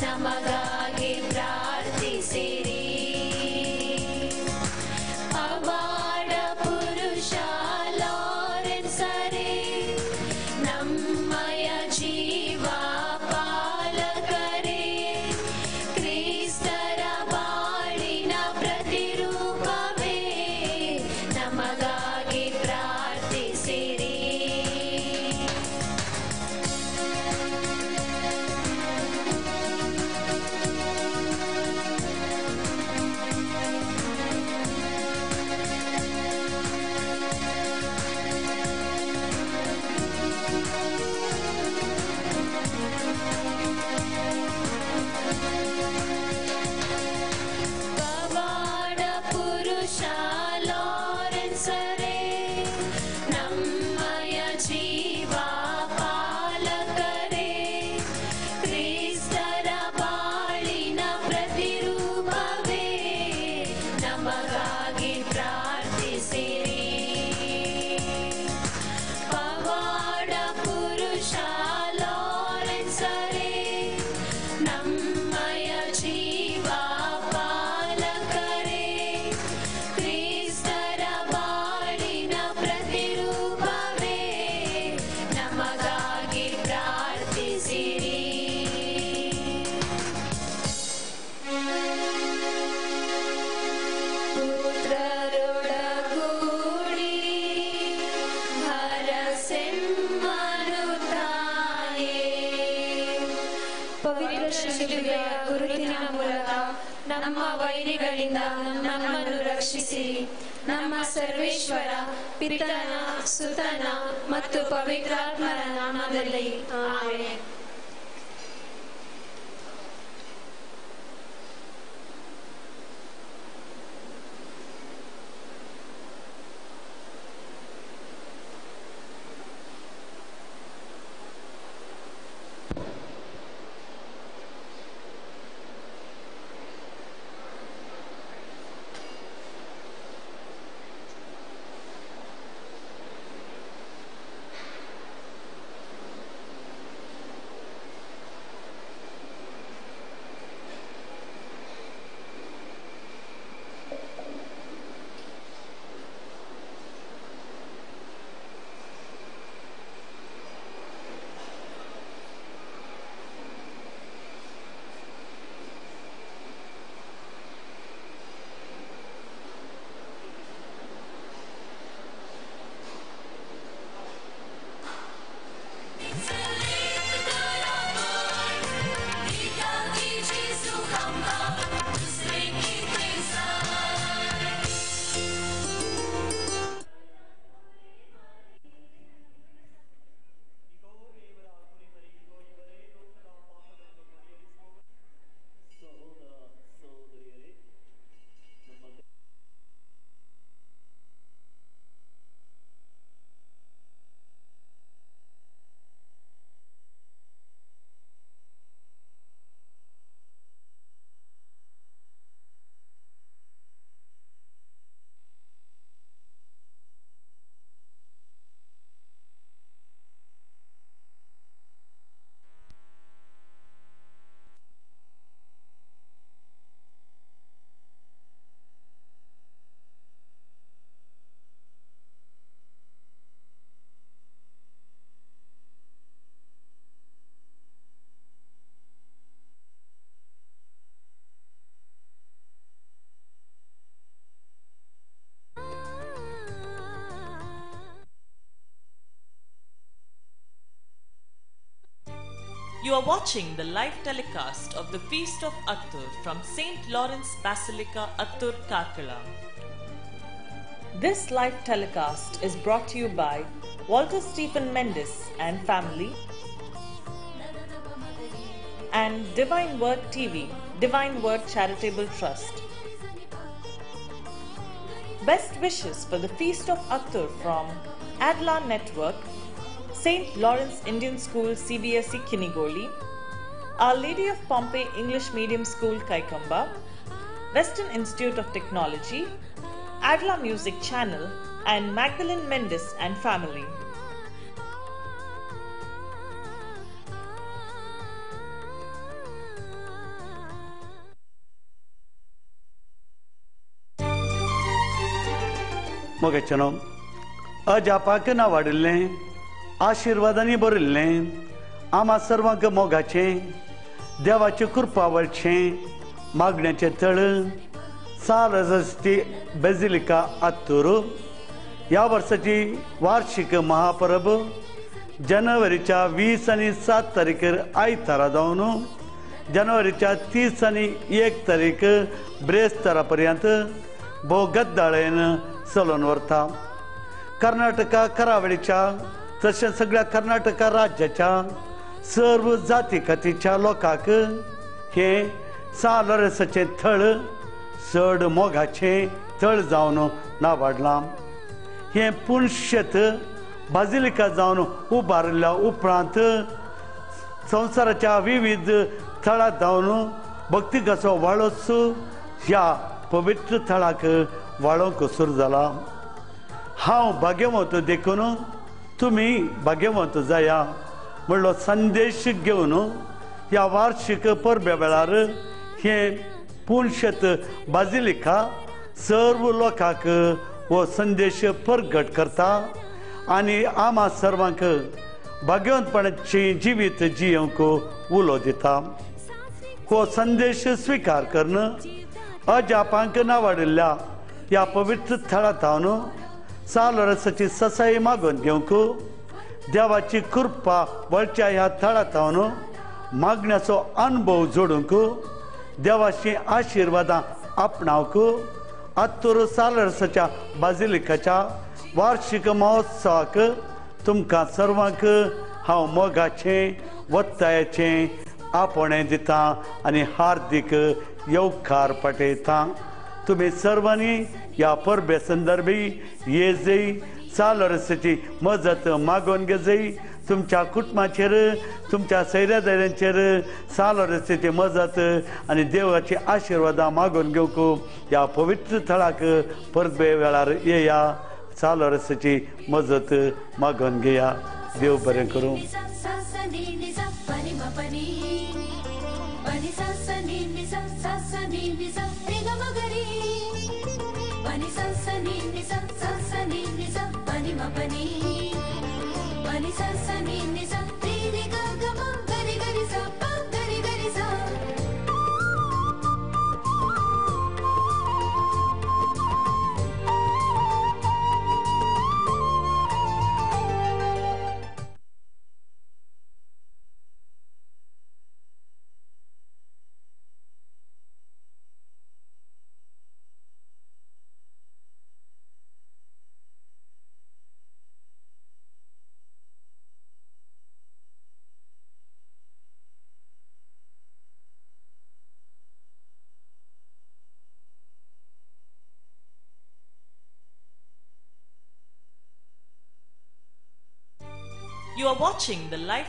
ನಮಗಾಗಿ ಪ್ರಾರ್ಥಿಸಿರಿ. ಪವಾಡ ಪುರುಷ ಲಾರೆನ್ಸರೇ, ನಮ್ಮಯ ಜೀವ ಪಾಲಕರೇ, ಕ್ರಿಸ್ತರ ಬಾಳಿನ ಪ್ರತಿರೂಪವೇ, ನಮಗಾಗಿ ಪ್ರಾರ್ಥಿಸಿರಿ. ಪವಾಡ ಪುರುಷ ಲಾರೆನ್ಸರೇ, ನಮ್ಮಯ ಜೀವ ಪಾಲಕರೇ, ಕ್ರಿಸ್ತರ ಬಾಳಿನ ಪ್ರತಿರೂಪವೇ, ನಮಗಾಗಿ ಪ್ರಾರ್ಥಿಸಿರಿ. ಪವಾಡ ಪುರುಷ ಲಾರೆನ್ಸರೇ, ನಮ್ಮಯ ಜೀವ ಪಾಲಕರೇ, ಕ್ರಿಸ್ತರ ಬಾಳಿನ ಪ್ರತಿರೂಪವೇ, ನಮಗಾಗಿ ಪ್ರಾರ್ಥಿಸಿರಿ. ಪುತ್ರರೊಡಗೂಡಿ ಹರಸೆಮ್ಮನು ತಾಯೇ, ಪವಿತ್ರ ಶಿಲುಬೆಯ ಗುರುತಿನ ಮೂಲಕ ನಮ್ಮ ವೈರಿಗಳಿಂದ ನಮ್ಮನ್ನು ರಕ್ಷಿಸಿ. ನಮ್ಮ ಸರ್ವೇಶ್ವರ ಪಿತನ, ಸುತನ ಮತ್ತು ಪವಿತ್ರಾತ್ಮರ ನಾಮದಲ್ಲಿ amen. You are watching the live telecast of the Feast of Attur from St. Lawrence Basilica, Attur, Karkala. This live telecast is brought to you by Walter Stephen Mendes and family and Divine Word TV, Divine Word Charitable Trust. Best wishes for the Feast of Attur from Adla Network, St. Lawrence Indian School CBSE Kinigoli, Our Lady of Pompeii English Medium School Kaikamba, Western Institute of Technology, Adla Music Channel and Magdalene Mendes and family. मोगेचनो अजापाक ना वाडिल्लें आशिर्वादांनी भरिल्लें आमा सर्वांक मोगाचें देवाचें कृपावळचें मागण्याचें तळ सालरस्ती basilica अत्तूर ह्या वर्साची वार्षिक महापरब जानेवारीच्या 20 आनी 7 तारीखेर आयतारा जावन जानेवारीच्या 30 आनी 1 तारीख ब्रेस्तारा पर्यंत भोव गद्दाळेन चलून व्हरता. कर्नाटका करावळीच्या तशेंच सगळ्या कर्नाटका राज्याच्या सर्व जाती खातीच्या लोकांक हे सालरसाचें थळ चड मोगाचें थळ जावन नावाडलां. हें पुणशेत बाजिलिका जावन उबारिल्ल्या उपरांत संवसाराच्या विविध थळांत जावन भक्तिकाचो वाळोच ह्या पवित्र थळाक वाळोवंक सुरू जाला. हांव भाग्यवंत देखून तुमी भाग्यवंत जाया म्हणलो संदेश घेवन ह्या वार्षिक परबे वेळार हें पुणशेत बाजिलिका सर्व लोकांक हो संदेश प्रगट करता आनी आमा सर्वांक भाग्यवंतपणाची जिवीत जियोवंक उलो दिता. हो संदेश स्विकार करून अजापांक नावाडिल्ल्या ह्या पवित्र थळांत हांव सालरसाची ससाई मागून घेवंक देवाची कृपा वळच्या ह्या थळांत हांव मागण्याचो अनुभव जोडूंक देवाची आशिर्वादां आपणावंक अत्तूर सालरसाच्या बाजिलिकाच्या वार्षिक महोत्सवाक तुमकां सर्वांक हांव मोगाचें वत्तायाचें आपणें दिता आनी हार्दिक येवकार पाठयता. तुम्ही सर्वांनी ह्या परबे संदर्भी येजय सालरसाची मजत मागून घेजय. तुमच्या कुटुंबाचेर तुमच्या सैरादारांचेर सालरसाची मजत आनी देवाची आशिर्वादां मागून घेवंक ह्या पवित्र थळाक परबे वेळार येया. सालरसाची मजत मागून घेया. देव बरें करूं. You are watching the live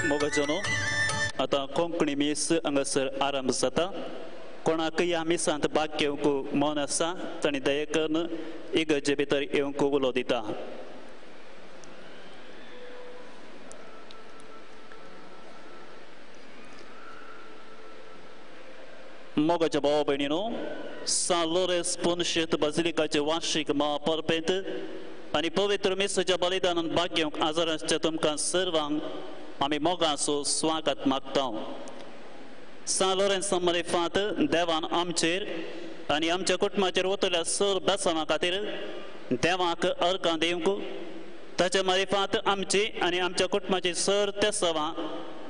मोगजनो आता कोंकणी मीस हांगासर आरंभ जाता. कोणाकय ह्या मिसांत भाग घेवंक मन आसा तांणी दये करून इगर्जे भितर येवंक उलो दिता. मोगाच्या भाव भयणीनो, सान लोरेन्स पुनशेत बाजिलिकाचे वार्षिक महापर्वेंत आनी पवित्र मिसाच्या बलिदानांत भाग घेवंक आजार आसच्या तुमकां सर्वांक आमी मोगाचो स्वागत मागता. सान लोरेन्स मारिफांत देवान आमचेर आनी आमच्या कुटुंबाचेर वतल्या सर बेसांवा खातीर देवाक अर्गां दिवंक, ताच्या मारिफांत आमची आनी आमच्या कुटुंबाची सर तेसावां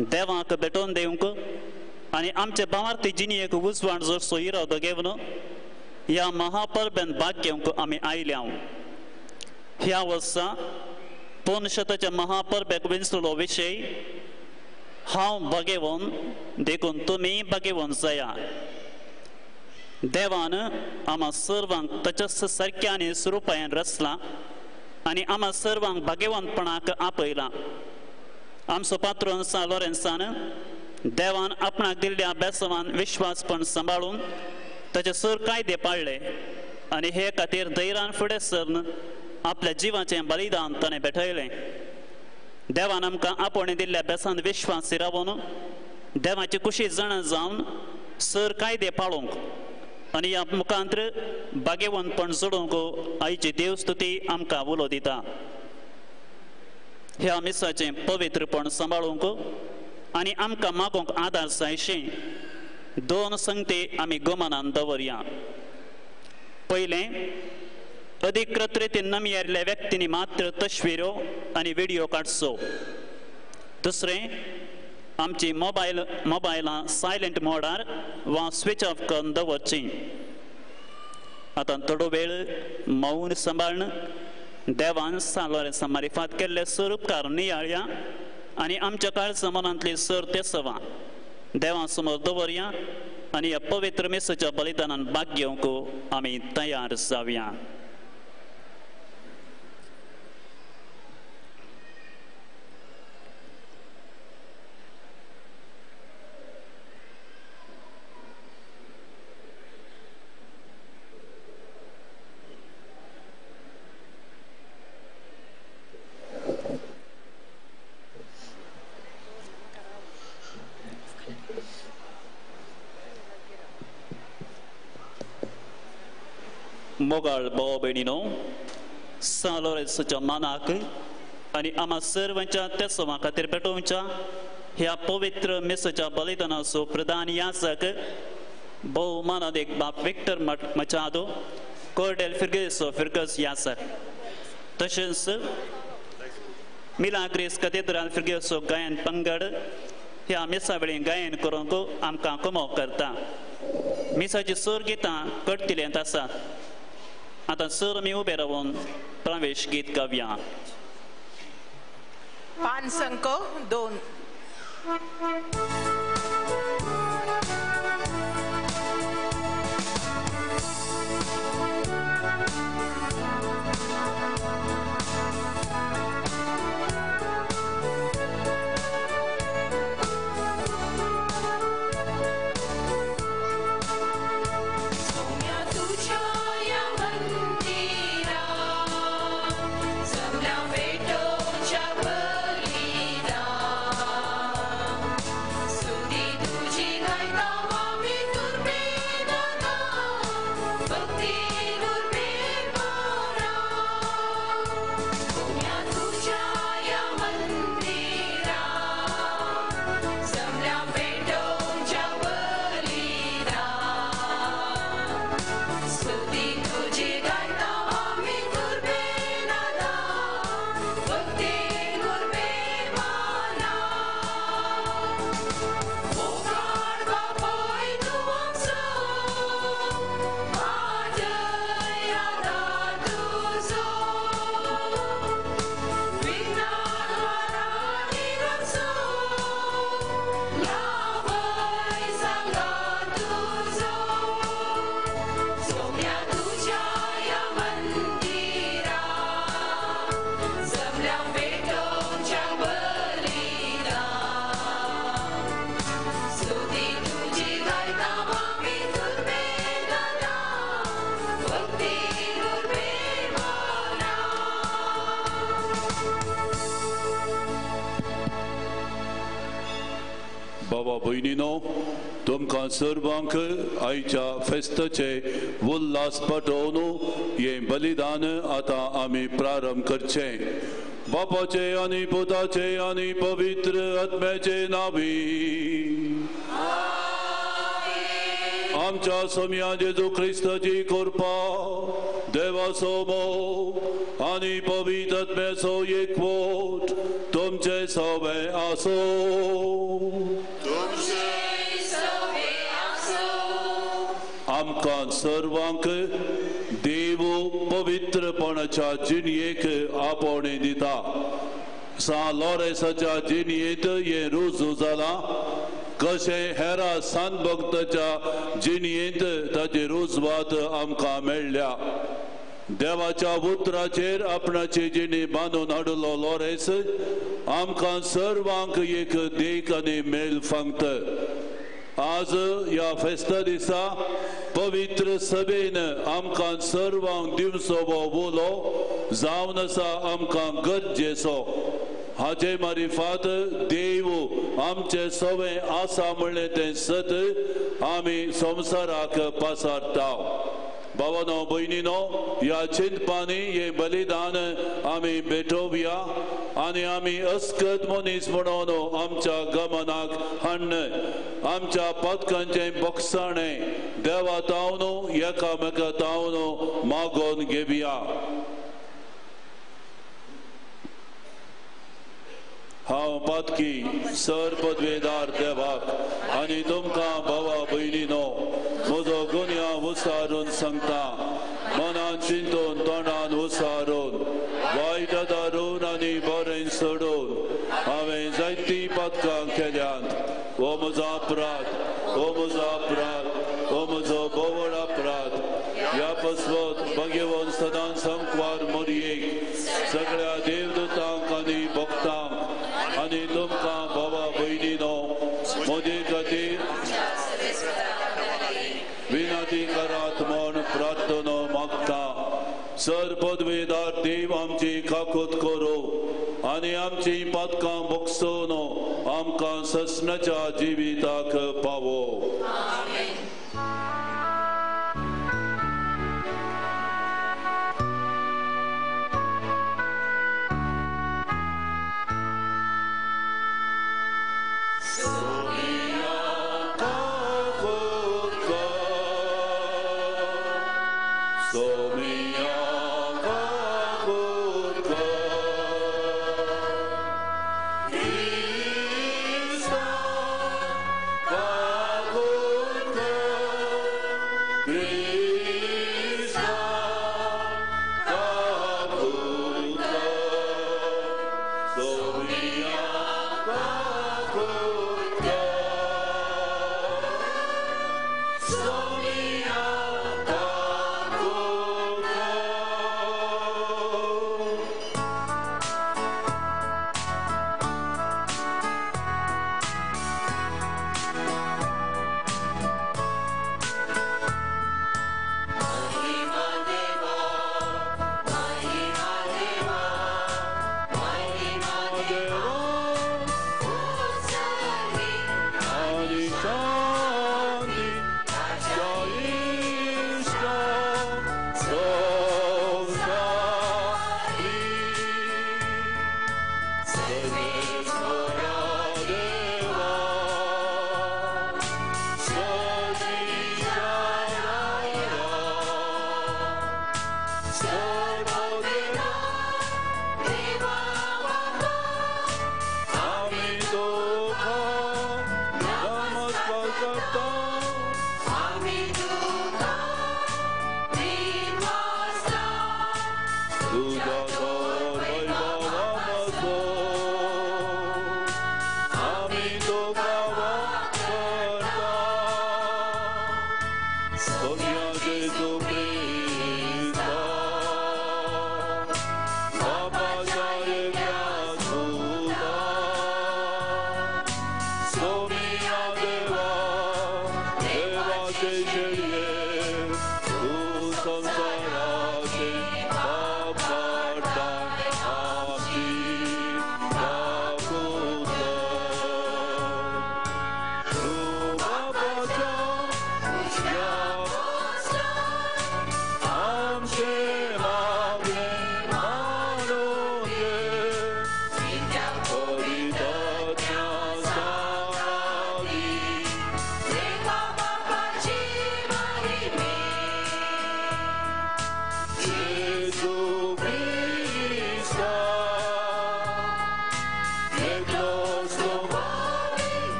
देवाक भेटोवन दिवंक आनी आमचे भावार्थी जिणेक उजवाड जसो इरादो घेवन ह्या महापर्वेंत भाग घेवंक आमी आयल्या. ह्या वर्सा पुनशताच्या महापर्वेक विंचलो विशय हांव भागेवन देखून तुमी भागेवन जाया. देवान आम्हा सर्वांक ताच्या सारक्यानी स्वरुपान रचला आनी आम्हा सर्वांक भागेवनपणाक आपयला. आमचो पात्रोन सान लोरेन्सान देवान आपणाक दिल्ल्या बेसवान विश्वासपण सांबाळून ताचे सर कायदे पाळले आनी हे खातीर धैर्यान फुडें सरून आपल्या जिवाचें बलिदान ताणें भेटयलें. देवान आमकां आपोवणें दिल्ल्या बेसान विश्वासी रावून देवाची कुशी जाण जावन सर कायदे पाळूंक आनी ह्या मुखांत्र भागेवनपण जोडूंक आयची देवस्तुती आमकां उलो दिता. ह्या मिसाचें पवित्रपण सांबाळूंक आनी आमकां मागोवंक आदार जायशें दोन संगती आमी गोमानान दवरया. पयलें, अधिकृत रितीन नमियेल्ल्या व्यक्तींनी मात्र तस्वीरो आनी व्हिडिओ काडचो. दुसरें, आमची मोबायलां सायलेंट मोडार वा स्विच ऑफ करून दवरचीं. आतां थोडो वेळ मौन सांबाळन देवान सान लोरेन्सा मारिफांत केल्ले सर उपकार नियाळया आनी आमच्या काळजा मनांतली सर तेसवां देवा समोर दवरया आनी ह्या पवित्र मिसाच्या बलिदानान भाग घेवंक आमी तयार जावया. मोगाळ भाव भयणीनो, सान लोरेन्साच्या मानाक आनी आम्हा सर्वांच्या तेसवां खातीर भेटोवच्या ह्या पवित्र मिसाच्या बलिदानाचो प्रधान याजक भोवमानाद एक बाप विक्टर मचादो कोर्डेल फिर्गस याजक, तशेंच मिलाग्रीस कॅथेड्रल फिर्गसो गायन पंगड ह्या मिसा वेळी गायन करूंक आमकां कुमो करता. मिसाची सर गितां कटतिलेंत आसात. आतां सर आमी उबे रावून प्रवेश गीत गावया. पान संक 2. So भावा भयणीनो, तुमकां सर्वांक आयच्या फेस्ताचे उल्हास पाठोवन हे बलिदान आतां आमी प्रारंभ करचे. बापाचे आनी पुताचे आनी पवित्र आत्म्याचे नावी. आमच्या सोम्या जेजू क्रिस्ताची कृपा, देवाचो मोग आनी पवित्र आत्म्याचो एकवट तुमचे सगळे आसो. आमकां सर्वांक देव पवित्रपणाच्या जिणयेक आपणे दिता. सा लॉरेसाच्या जिणयेंत हे रुजू जाला, कशें हेरा सांत भक्ताच्या जिणयेंत ताची रुजवात आमकां मेळ्ळ्या. देवाच्या उतराचेर आपणाची जिणी बांदून हाडलो लॉरेस आमकां सर्वांक एक देख आनी मेल फांगत. आज ह्या फेस्ता दिसा पवित्र सभेन आमकां सर्वांक दिवचो वो वोलो जावन आसा आमकां गरजेचो. हाचे मारिफात देव आमचे सगळे आसा म्हणलें तें सत आमी संवसाराक पासारता. भावानो भयणीनो, ह्या चिंतपांनी हे बलिदान आमी भेटोवया आनी आमी अस्कत मनीस म्हणून आमच्या गमनाक हाडन आमच्या पदकांचे बक्षाणें देवा तावन एकामेका तावन मागोवन घेवया. हांव पातकी सर पदवेदार देवाक आनी तुमकां भावा भयणीनो म्हजो गुन्या उसारून सांगता. मनान चिंतून तोंडान उसारून वायट दारून आनी बरें सोडून हांवें जायतीं पदकां केल्यांत. हो म्हजो अपराध, हो म्हजो अपराध, हो म्हजो बोवड अपराध. ह्या पसवत भगवंत सदां संकवार मोरयेक सगळ्या देवदूतांक आनी भक्तांक आनी तुमकां भावा भयणीनो मोदी खातीर विनंती करात म्हूण प्रार्थना मागता. सर पदवेदार देव आमची काकूत करूं आनी आमची पदकां बक्षून आमकां ससनाच्या जिविताक पावो.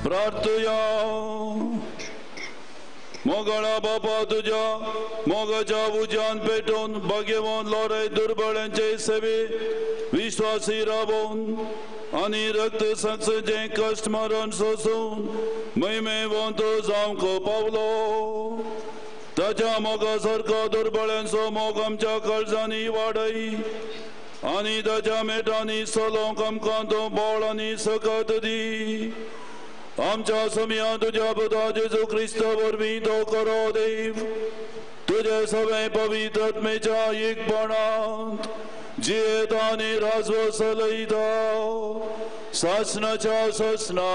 प्रार्थूया. मोगळा बापा तुझ्या मोगाच्या उज्यान पेटून भाग्यवान लोरे दुर्बळांचे सेवे विश्वासी राबून आणि रक्त साक्षीचे कष्ट मरण सोसून महिमेवंत जावंक पावलो. ताच्या मोगासारखा दुर्बळांचो मोग आमच्या काळजांनी वाडय आणि ताच्या मेटांनी चलोंक आमकां तो बळ आनी सकत दी. आमच्या समया तुझ्या पुता जेजू क्रिस्ता वरवीं तो करो देव. तुझे सगळे पवित्र आत्मेच्या एकपणांत जियेत आनी राजवो चलयता सासणाच्या ससना.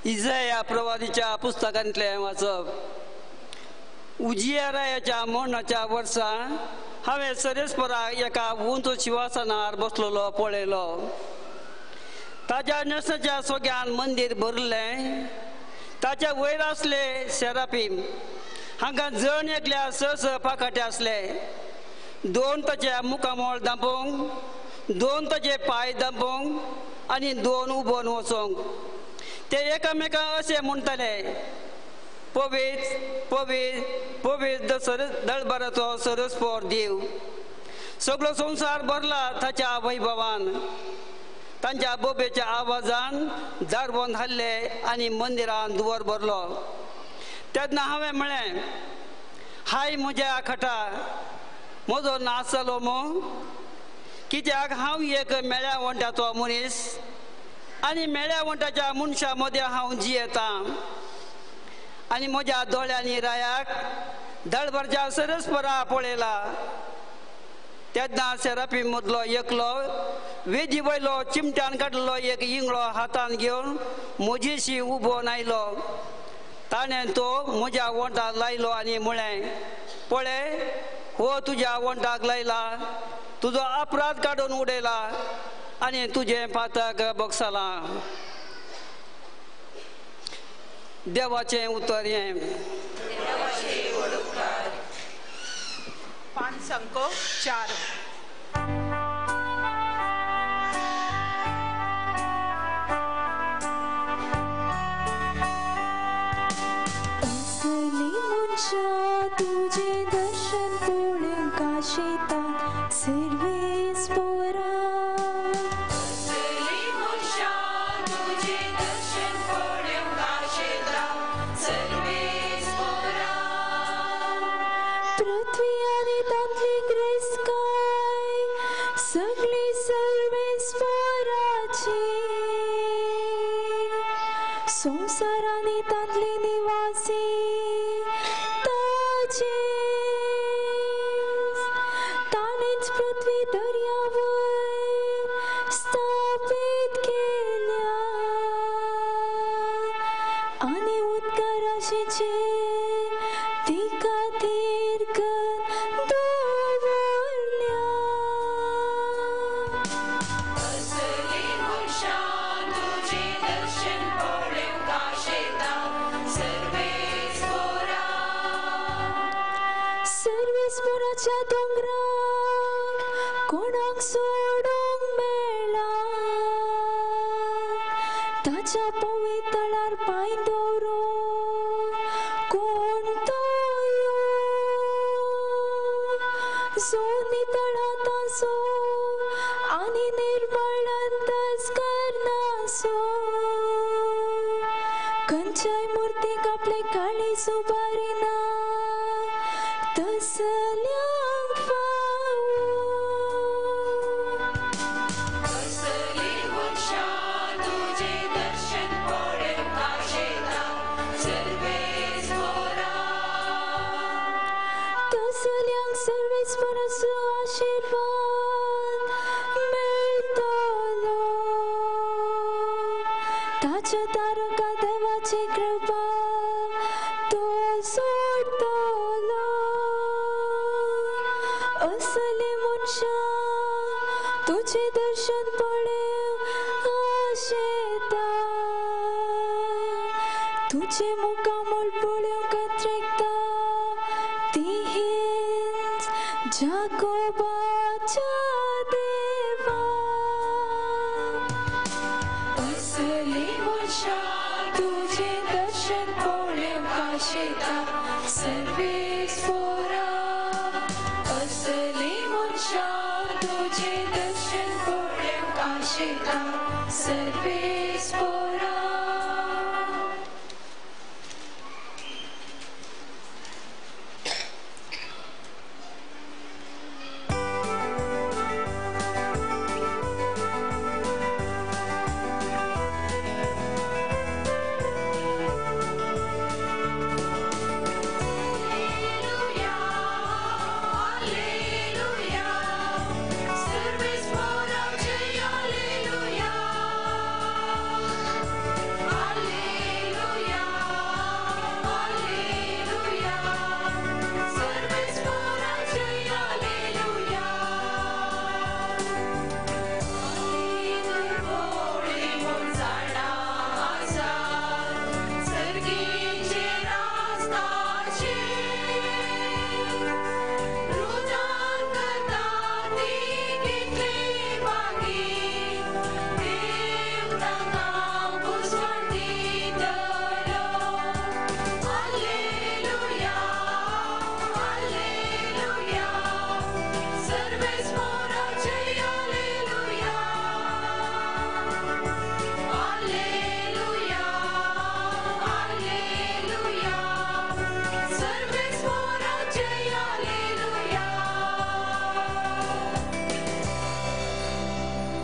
इजाया प्रवादीच्या पुस्तकांतले वाचप. उजियारायाच्या मरणाच्या वर्सा हांवें सरेस्पराक एका उंच शिवासनार बसलेलो पळयलो. ताच्या नसच्या सोग्यान मंदिर भरलें. ताच्या वयर आसले सेराफीम हांकां जण एकल्या स पाखाटे आसले. दोन ताच्या मुखामोळ दांपोवंक, दोन ताचे पांय दांपोवंक आनी दोन उबोन वचोंक. ते एकामेकां अशें म्हणटाले, पवित्र पवित्र पवित्र दळभराचो सरस्पोर देव. सगळो संवसार भरला ताच्या वैभवान. तांच्या बोबेच्या आवाजान दार बंद हाल्ले आनी मंदिरान दुवर भरलो. तेन्ना हांवें म्हळें, हाय म्हज्या आखाटा, म्हजो नाश जालो मो. कित्याक हांव एक मेळ्या वंट्याचो मनीस आनी मेळ्या वंटाच्या मनशा मदें हांव जियेतां. आनी म्हज्या दोळ्यांनी रायाक दळभरच्या सरस्परा पळयला. तेन्ना सेराफीम मदलो एकलो वेदी वयलो चिमट्यान काडलेलो एक इंगळो हातान घेवन म्हजेशी उबोन आयलो. ताणें तो म्हज्या वंटाक लायलो आनी म्हळें, पळय हो तुज्या वंटाक लायला, तुजो अपराध काडून उडयला आनी तुजें पातक बगसलां. देवाचें उतर हें. पान संक 4. तुझे दर्शन पळोवंक आशेता सर्वेस पोरा. पृथ्वी आनी तांतली ग्रेस्काय सगळी सर्वेस पोराची. संवसार आनी तांतली निवासी ताणेच पृथ्वी दर्यावयर स्थापीत केल्या आनी उदका राशीचे ती खातीर दवरल्या. सर्वेस्पराच्या दोंगराक कोणाक सोडूंक मेळना. ताच्या पवित्रार पांय दवरून कोण तो जो नितळांत आसो आनी निर्मळ अंतस्कर नासो. खंयच्याय मुर्तीक आपले काळीज उबारिना तसल्यांक फावो. तसल्यांक सर्वेस्पराचो आशीर्वाद मेळटलो. ताच्या तारका देवाची कृपा तो सोडटलो. असले मनशा तुझे दर्शन पळोवंक sträckta till Jakobacha deva असली वर्षा तुझे दर्शन पोळे काशिका सर्वेस पोरा असली वर्षा तुझे दर्शन पोळे काशिका सर्वेस पोरा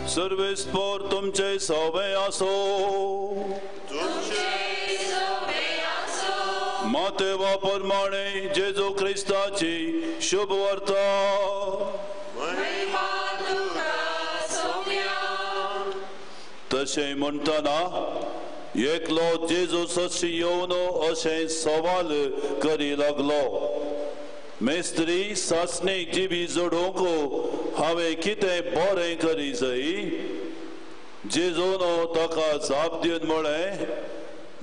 सर्वेस पोर तुमचे सोबे आसो मातेवा प्रमाणे जेजू ख्रिस्ताची शुभ वार्ता तशें म्हणटना एकलो जेजू सशी येवन अशें सवाल करी लागलो मेस्त्री सासणेक जिबी जोडूंक हांवें कितें बरें करी जाय जेजून ताका जाप दिवन म्हळें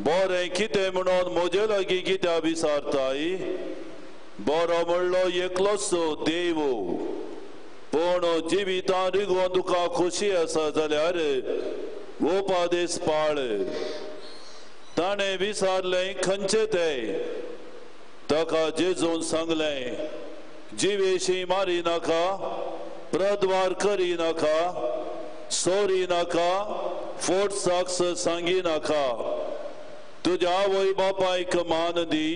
बरें कितें म्हणून म्हजे लागीं कित्याक विचारताय बरो म्हणलो एकलोच देव पूण जिवितां रिगोवन तुका खुशी आसा जाल्यार उपादेश पाळ ताणें विचारलें खंयचें तें ताका जेजून सांगलें जिवेशी मारी नाका प्रद्वार करी नाका सोरी नाका फोट साक्ष सांगी नाका तुज्या आवय बापायक मान दी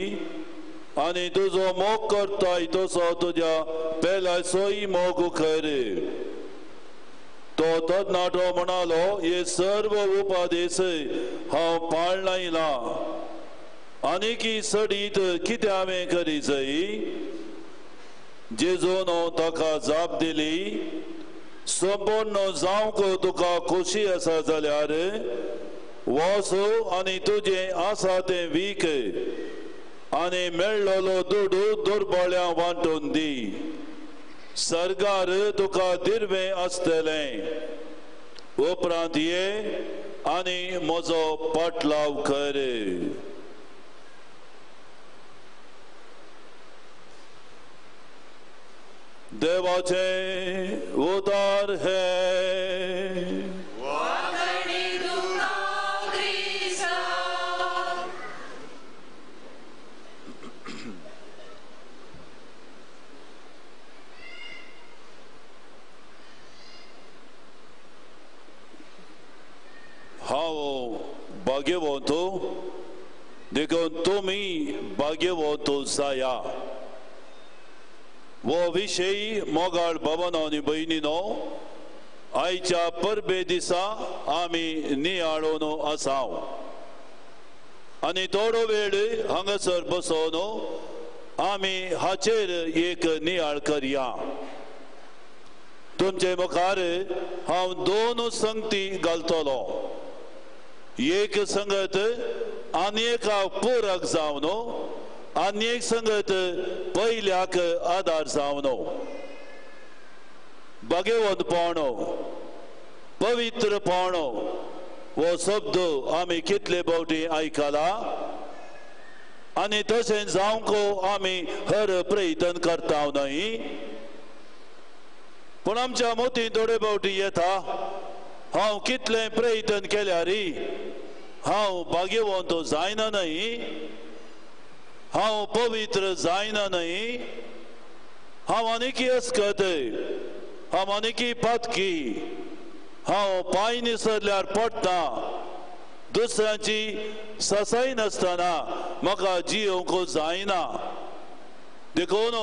आनी तुजो मोग करताय तसो तुज्या पेलाचोय मोग कर तो तरणाटो म्हणालो हे सर्व उपादेश हांव पाळलायला आनी की सडीत कितें हांवें करी जाय जेजून ताका जाप दिली संपूर्ण जावंक तुका खुशी आसा जाल्यार वच आनी तुजें आसा तें वीक आनी मेळ्ळलो दुडू दुर्बळ्यांक वांटून दी सर्गार तुका दिर्वें आसतलें उपरांत ये आनी म्हजो पाटलाव कर देवाचे उदार है हांव भाग्यवंतो देखून तुमी भाग्यवंतो जाया वो विषयी मोगाळ भावांनो आनी भयणीनो आयच्या परबे दिसा आमी नियाळून आसाव आनी थोडो वेळ हांगासर बसोन आमी हाचेर एक नियाळ करया तुमचे मुखार हांव दोन संगती घालतलो एक संगत आनी एका पुरक जावन आनी एक संगत पयल्याक आदार जावन भाग्यवंतपण पवित्रपण हो शब्द आमी कितले फावटी आयकला आनी तशें जावंको आमी हर प्रयत्न करता न्हय पूण आमच्या मोती थोडे फावटी येता हांव कितले प्रयत्न केल्यारी हांव भाग्यवंत जायना न्हय हांव पवित्र जायना न्हय हांव आनीक अस्कत हांव आनीक पातकी हांव पांय निसरल्यार पडटा दुसऱ्यांची ससाय नासतना म्हाका जियोंक जायना देखून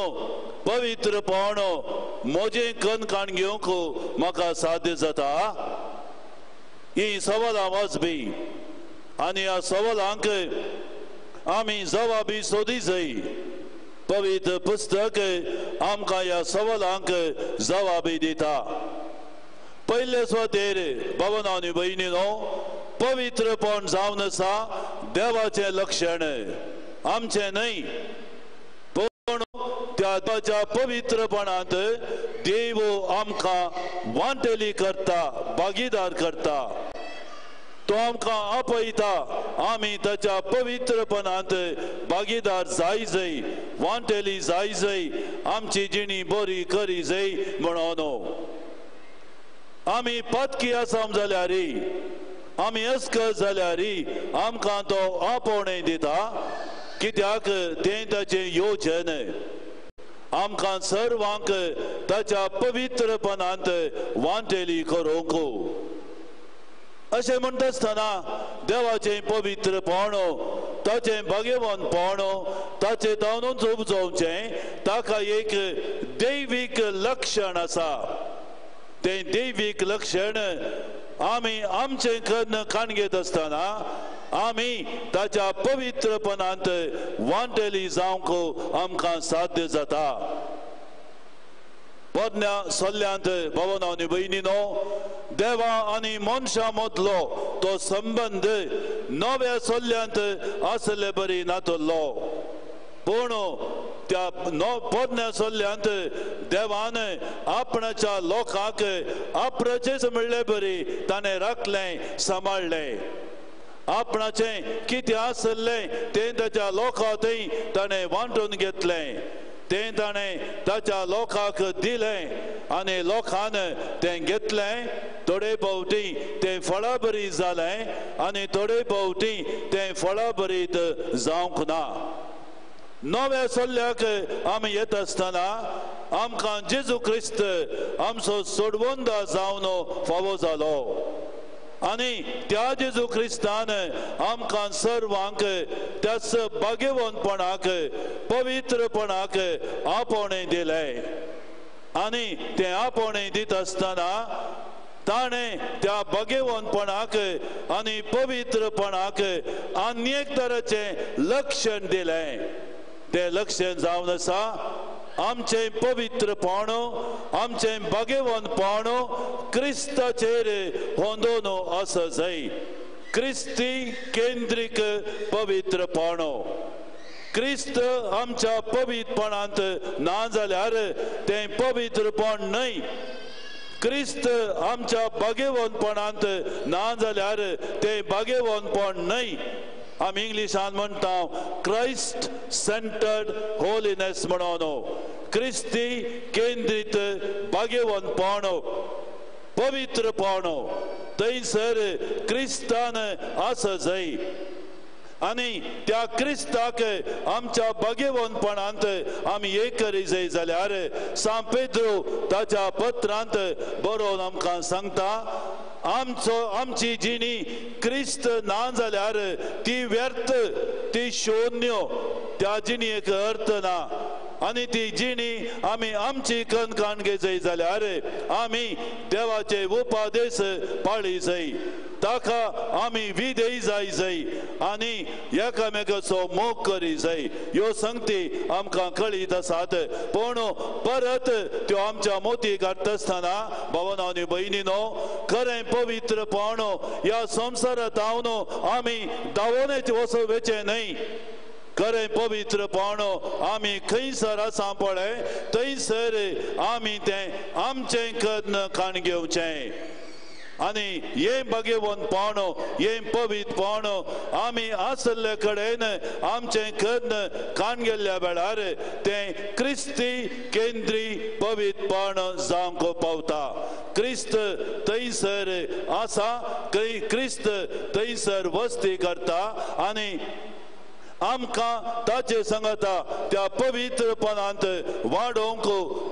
पवित्रपण म्हजें कणकाण घेवंक म्हाका साध्य जाता ही सवालां वाचपी आनी ह्या सवालांक आमी जवाबी सोदी जाय पवित्र पुस्तक आमकां ह्या सवालांक जवाबी दिता पयले सुवातेर भावना आनी भयणीनो पवित्रपण जावन आसा देवाचें लक्षण आमचें न्हय पूण त्या देवाच्या पवित्रपणांत देव आमकां वांटेली करता भागीदार करता तो आमकां आपयता आमी ताच्या पवित्रपणांत भागीदार जाय वांटेली जाय आमची जिणी बरी करी जाय म्हणून आमी पातकी आसाम जाल्यार आमी अस्कत जाल्यार आमकां तो आपोवणें दिता कित्याक तें ताचें योजन आमकां सर्वांक ताच्या पवित्रपणांत वांटेली करूंक अशें म्हणटा आसतना देवाचें पवित्रपण ताचें भाग्यवानपण ताचें तावनूच उपजोवचें ताका एक दैवीक लक्षण आसा तें दैवीक लक्षण आमी आमचें काण घेत आसतना आमी ताच्या पवित्रपणांत वांटेली जावंक आमकां साध्य जाता पदन्या सल्ल्यांत भावना आनी भयणीनो देवा आनी मनशा मदलो तो संबंध नव्या सल्ल्यांत आसले बरी नातल्लो पूण त्या पदन्या सल्ल्यांत देवान आपणाच्या लोकांक आपणाचेच म्हणले बरी ताणें राखलें सांबाळलें आपणाचें कितें आसलें तें ताच्या लोकां थंय ताणें वांटून घेतलें तें ताणें ताच्या लोकांक दिलें आनी लोकान तें घेतलें थोडे फावटी तें फळां बरी जालें आनी थोडे फावटी तें फळां बरीत जावंक ना नव्या सल्ल्याक आमी येत आसतना आमकां जेजू क्रिस्त आमचो सोडवंदा जावन फावो जालो आनी त्या जेजू क्रिस्तान आमकां सर्वांक त्याच भाग्यवानपणाक पवित्रपणाक आपोवणें दिलें आनी तें आपोवणें दित आसतना ताणें त्या भाग्यवानपणाक आनी पवित्रपणाक आनी एक तरेचें लक्षण दिलें तें लक्षण जावन आसा आमचें पवित्रपण आमचें भाग्यवानपण क्रिस्ताचेर होंदून आसा जाय क्रिस्ती केंद्रीक पवित्रपण क्रिस्त आमच्या पवित्रपणांत ना जाल्यार तें पवित्रपण न्हय क्रिस्त आमच्या भाग्यवानपणांत ना जाल्यार तें भाग्यवानपण न्हय आमी इंग्लिशान म्हणटा क्रायस्ट सेंटर्ड होलिनेस म्हणून क्रिस्ती केंद्रीत भाग्यवानपण पवित्रपण थंयसर क्रिस्तान आसा जाय आनी त्या क्रिस्ताक आमच्या भाग्यवानपणांत आमी एक करी जाय जाल्यार सा पेद्रो ताच्या पत्रांत बरोवन आमकां सांगता आमची जिणी क्रिस्त ना जाल्यार ती व्यर्थ ती शून्य त्या जिणेक अर्थ ना आनी ती जिणी आमी आमची कणकाण घेजय जाल्यार आमी देवाचे उपादेश पाळी जाय ताका आमी विधेय जाय आनी एकामेकाचो मोग करी जाय ह्यो संगती आमकां कळीत आसात पूण परत त्यो आमच्या मोती घालता आसतना भावना आनी भयणीनो खरें पवित्रपण ह्या संवसारांत हांव आमी दावोनेच वचोवचें न्हय खरें पवित्रपण आमी खंयसर आसा पळय थंयसर आमी तें आमचें काण घेवचें आणि हे भगवंत पावणो हे पवित्र पावणो आमी आसले कडेन आमचे कन्न कान गेल्ल्या वेळार ते क्रिस्ती केंद्री पवित्र पावणो जावंक पावता क्रिस्त थंयसर आसा क्रिस्त थंयसर वस्ती करता आणि आमकां ताचे सांगता त्या पवित्रपणांत वाडोवंक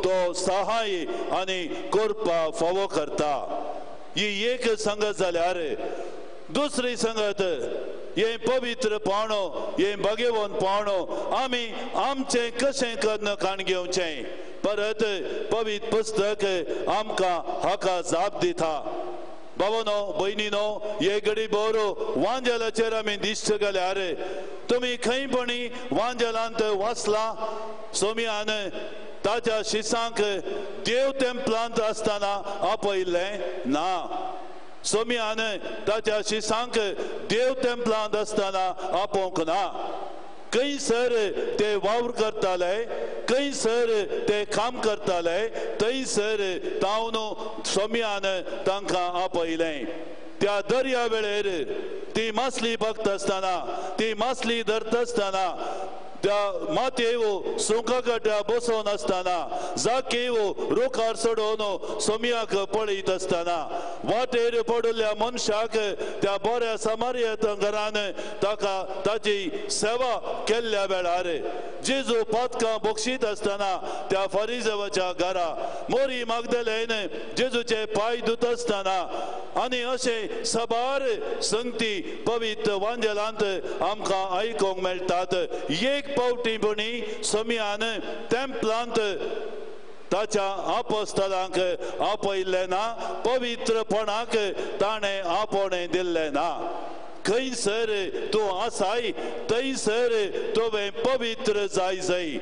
तो सहाय आनी करपा फावो करता ही एक संगत जाल्यार दुसरी संगत हे पवित्र पावणो हे भगवंत पावणो आमी आमचे कशें कन्न काण घेवचें परत पवित्र पुस्तक आमकां हाका जाप दिता भावनो भयणीनो हे घडी बरो वांजेलाचेर आमी दिश्ट गेल्यार तुम्ही खंयपणी वांजेलांत वाचला सोम्यान ताच्या शिसांक देव तेंपलांत आसतना आपयल्लें ना सोम्यान ताच्या शिसांक देव तेंपलांत आसतना आपोवंक ना खंयसर ते वावर करताले खंयसर ते काम करताले थंयसर तावन सोम्यान तांकां आपयलें त्या दर्या वेळेर ती मासली बघत असताना ती मासली धरत असताना त्या मातयेवो सुंका गड्या बसोवन असताना जाकेवो रोखार सोडोवन सोम्याक पळयत असताना वाटेर पडलेल्या मनशाक त्या बऱ्या समार्य घरान ताका ताची सेवा केल्ल्या वेळार जेजू पातकां बक्षीत असताना त्या फारिजेवाच्या घरा मोरी मागदलेन जेजूचे पाय धुत असताना आनी अशें साबार संगती पवित्र वांजेलांत आमकां आयकोंक मेळटात एक पावटीपणी सोम्यान तेंपलांत ताच्या आपोस्तलांक आपयल्लें ना पवित्रपणाक ताणें आपणें दिल्लें ना खंयसर तूं आसाय थंयसर तुवें पवित्र जाय जाय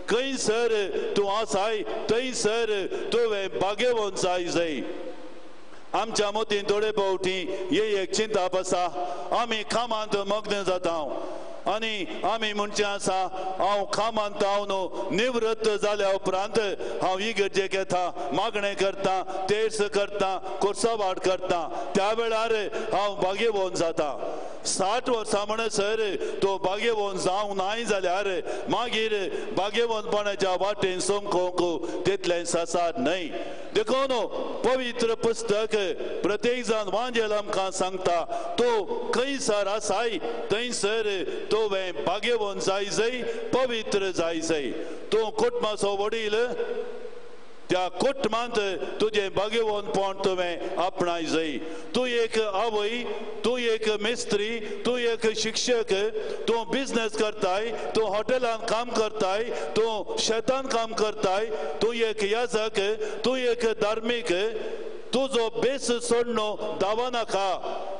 खंयसर तूं आसाय थंयसर तुवें भाग्यवंत जाय जाय आमच्या मतीन थोडे फावटी हे एक चिंता आसा आमी कामांत मग्न जाता आनी आमी म्हणचे आसा हांव कामांत हांव निवृत्त जाल्या उपरांत हांव इगर्जेक येता मागणें करता तेर्स करता कोर्सावाड करता त्या वेळार हांव भाग्यवंत जाता 60 वर्सां म्हणसर तो भाग्यवंत जावंक नाय जाल्यार मागीर भाग्यवंतपणाच्या वाटेन सोमकोंक तितलें सासार न्हय देखून पवित्र पुस्तक प्रत्येक जाण वांजेल आमकां सांगता तो खंयसर आसाय थंयसर तुवें भाग्यवंत जाय जाय पवित्र जाय जाय तूं कुटुंबाचो वडील त्या कुटुंबांत तुजें भाग्यवंतपण तुवें आपणाय जाय तूं एक आवय तूं एक मिस्त्री तूं एक शिक्षक तूं बिझनेस करताय तूं हॉटेलान काम करताय तूं शेतान काम करताय तूं एक याजक तूं एक धार्मीक तुजो बेस सोडणो दावनाका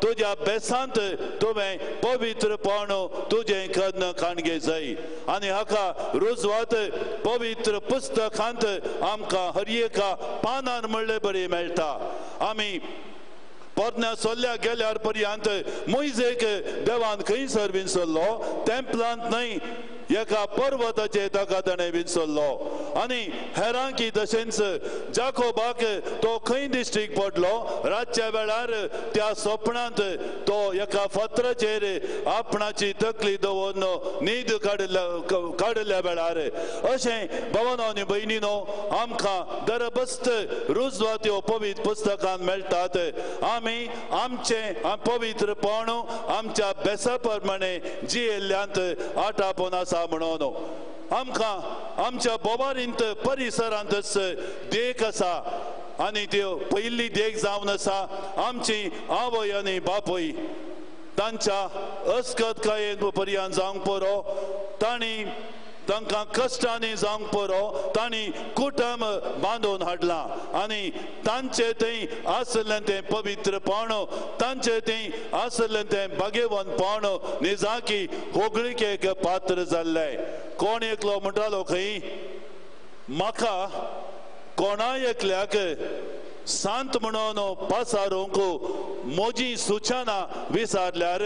तुज्या बेसांत तुवें पवित्रपण तुजें कन्न काणगे जाय आनी हाका रुजवात पवित्र पुस्तकांत आमकां हर एका पानार म्हणलें बरें मेळटा आमी पोरन्या सोल्ल्या गेल्यार पर्यंत मोइजेक देवान खंयसर विसरलो तेंपलांत न्हय एका पर्वताचेर ताका ताणें विसरलो आनी हेरांकी तशेंच जाकोबाक तो खंय दिश्टीक पडलो रातच्या वेळार त्या स्वप्नांत तो एका फातराचेर आपणाची तकली दवरून न्हीद काडल्या वेळार अशें भावांनो आनी भयणीनो आमकां दरबस्त रुजवात्यो पवित्र पुस्तकांत मेळटात आमी आमचें पवित्रपण आमच्या बेसा प्रमाणे जियेल्ल्यांत आटापोवन आसा म्हणून आमकां आमच्या बोवारींत परिसरांतच देख आसा आनी त्यो पयली देख जावन आसा आमची आवय आनी बापूय तांच्या अस्कतकाये पर्यंत जावंक पुरो तांणी तांकां कश्टांनी जावंक पुरो तांणी कुटुंब बांदून हाडलां आनी तांचे थंय आसलें तें पवित्रपण तांचे थंय आसलें तें भाग्यवंतपण निजाकी होगळीकेक पात्र जाल्लें कोण एकलो म्हणटालो खंय म्हाका कोणाय एकल्याक सांत म्हणून पासारूंक म्हजी सुचना विचारल्यार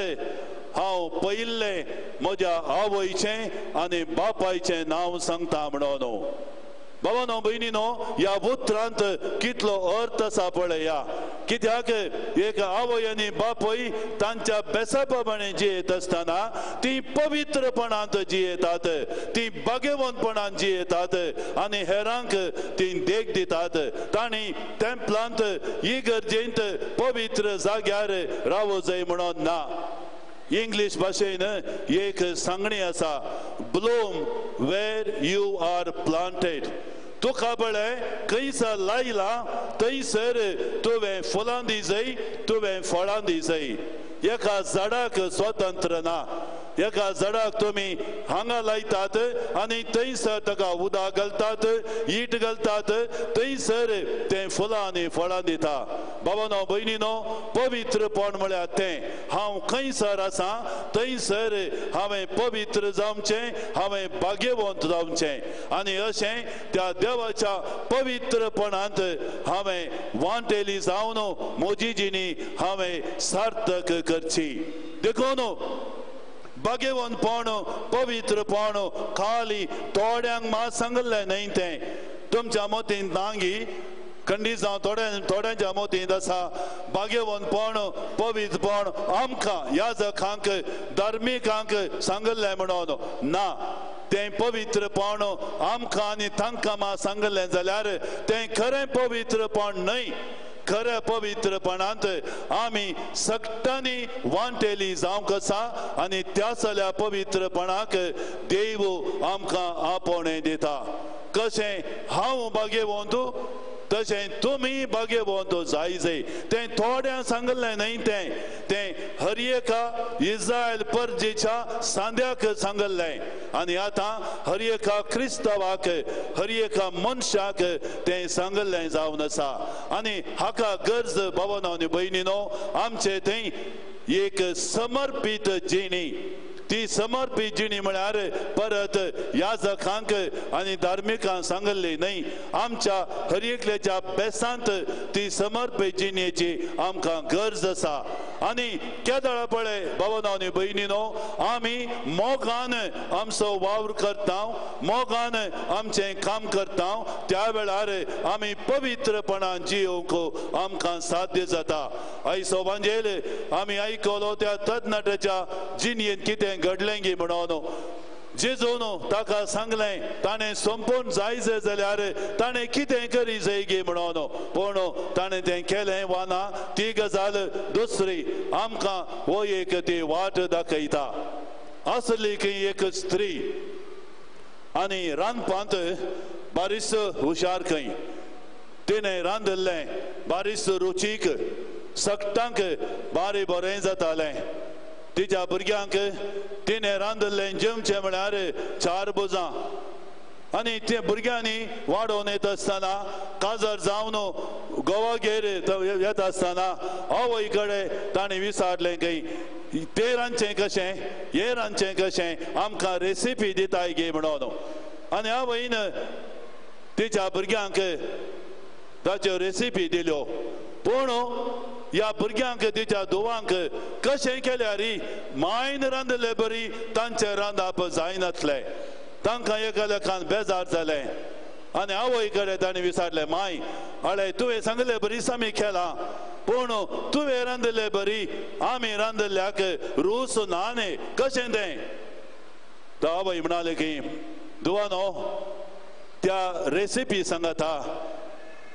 हांव पयिल्लें म्हज्या आवयचें आनी बापायचें नांव सांगता म्हणून भावांनो भयणीनो ह्या उतरांत कितलो अर्थ आसा पळया कित्याक एक आवय आनी बापूय तांच्या बेसापणे जियेत असताना ती पवित्रपणांत जियेतात, ती बागेवंतपणांत जियेतात आनी हेरांक ती देख दितात. तांणी टेंपलांत इगर्जेंत पवित्र जाग्यार रावो जाय म्हणून ना. इंग्लिश भाशेन एक सांगणी आसा, bloom where you are planted. तुका बळे खंयसर लायला थंयसर तुवें फुलां दी जाय, तुवें फळां दी जाय. एका झाडाक स्वतंत्र ना. एका झाडाक तुमी हांगा लायतात आनी थंयसर ताका उदक घालतात, ईट घालतात, थंयसर तें फुलां आनी फळां दिता. बाबानो भयणीनो, पवित्रपण म्हळ्यार तें हांव खंयसर आसा थंयसर हांवें पवित्र जावचें, हांवें बागेवंत जावचें आनी अशें त्या देवाच्या पवित्रपणांत हांवें वांटेली जावन म्हजी जिणी हांवें सार्थक करची. देखून बागेवंतपण पवित्रपण खाली थोड्यांक मात सांगलें न्हय. तें तुमच्या मतीन नांगी खंडी जावं थोड्यांच्या मतींत आसा बागेवंतपण पवित्रपण आमकां याजकांक धार्मिकांक सांगलें म्हणून ना. तें पवित्रपण आमकां आनी तांकां मात सांगलें जाल्यार तें खरें पवित्रपण न्हय. खऱ्या पवित्रपणांत आमी सक्तांनी वांटेली जावंक आसा आनी त्या सगळ्या पवित्रपणाक देव आमकां आपणे दिता. कशें हांव बागेवंत तशें तुमी बागेवंत जाय. तें थोड्यांक सांगलें न्हय. तें हर एका इस्रायल परजेच्या सांद्याक सांगलें आनी आतां हर एका क्रिस्तवाक, हर एका मनशाक तें सांगलें जावन आसा. आनी हाका गरज भावनो आनी भयणीनो, आमचे थंय एक समर्पीत जिणी. ती समर्पीत जिणी म्हळ्यार परत याजकांक आनी धार्मिकांक सांगली न्हय. आमच्या हर एकल्याच्या बेसांत ती समर्पीत जिणेची आमकां गरज आसा. आनी केदळ पळय भावनो आनी भयणीनो, आमी मोगान आमचो वावर करता, मोगान आमचें काम करता, त्या वेळार आमी पवित्रपणान जियोवंक आमकां साध्य जाता. आयज सांजेर आमी आयकलो त्या तरणाट्याच्या जिणयेंत कितें घडलें गी म्हणून. जेजून ताका सांगलें ताणें संपूर्ण जायचें जाल्यार ताणें कितें करी जाय गे म्हणून, पूण ताणें तें केलें वा ना ती गजाल दुसरी. आमकां हो एक ती वाट दाखयता. आसली खंय एक स्त्री आनी रांदपांत बारीस हुशार खंय. तिणें रांदलें बारीस रुचीक, सक्तांक बारी बरें जातालें. तिच्या भुरग्यांक तिणें रांदलें जेवचें म्हळ्यार 4 बुजां. आनी त्या भुरग्यांनी वाडोवन येता आसतना काजर जावन गोवागेर येता आसतना आवय कडेन ताणें विचारलें खंय तें रांदचें कशें, हें रांदचें कशें, आमकां रेसिपी दिताय गे म्हणून. आनी आवयन तिच्या भुरग्यांक ताच्यो रेसिपी दिल्यो. पूण ह्या भुरग्यांक तिच्या धुवांक कशें केल्यार मायन रांदले बरी तांचें रांदप जायनासलें. तांकां एका लेखान बेजार जालें आनी आवय कडेन ताणें विचारलें, माय हळे तुवें सांगलें बरी सामी केलां, पूण तुवें रांदलें बरी आमी रांदल्याक रूच ना न्ही, कशें तें. तो आवय म्हणाले की धुवानो त्या रेसिपी सांगता,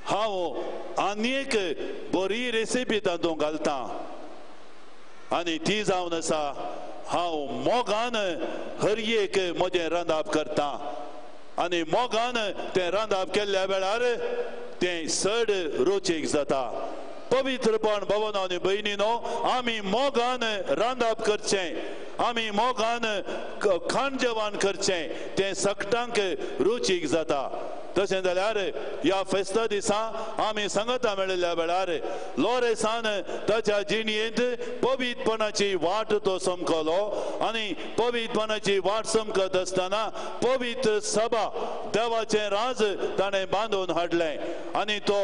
हांव आनी एक बरी रेसिपी तातूंत घालता आनी ती जावन आसा हांव मोगान हर एक म्हजें रांदप करता आनी मोगान तें रांदप केल्ल्या वेळार तें चड रुचीक जाता. पवित्रपण भावनो आनी भयणीनो, आमी मोगान रांदप करचें, आमी मोगान खाण जेवण करचें, तें सक्तांक रुचीक जाता. तशें जाल्यार ह्या फेस्ता दिसा आमी सांगता मेळिल्ल्या वेळार लोरेसान ताच्या जिणयेंत पवित्रपणाची वाट तो समकलो आनी पवित्रपणाची वाट समकत आसतना पवित्र सभा देवाचें राज ताणें बांदून हाडलें आनी तो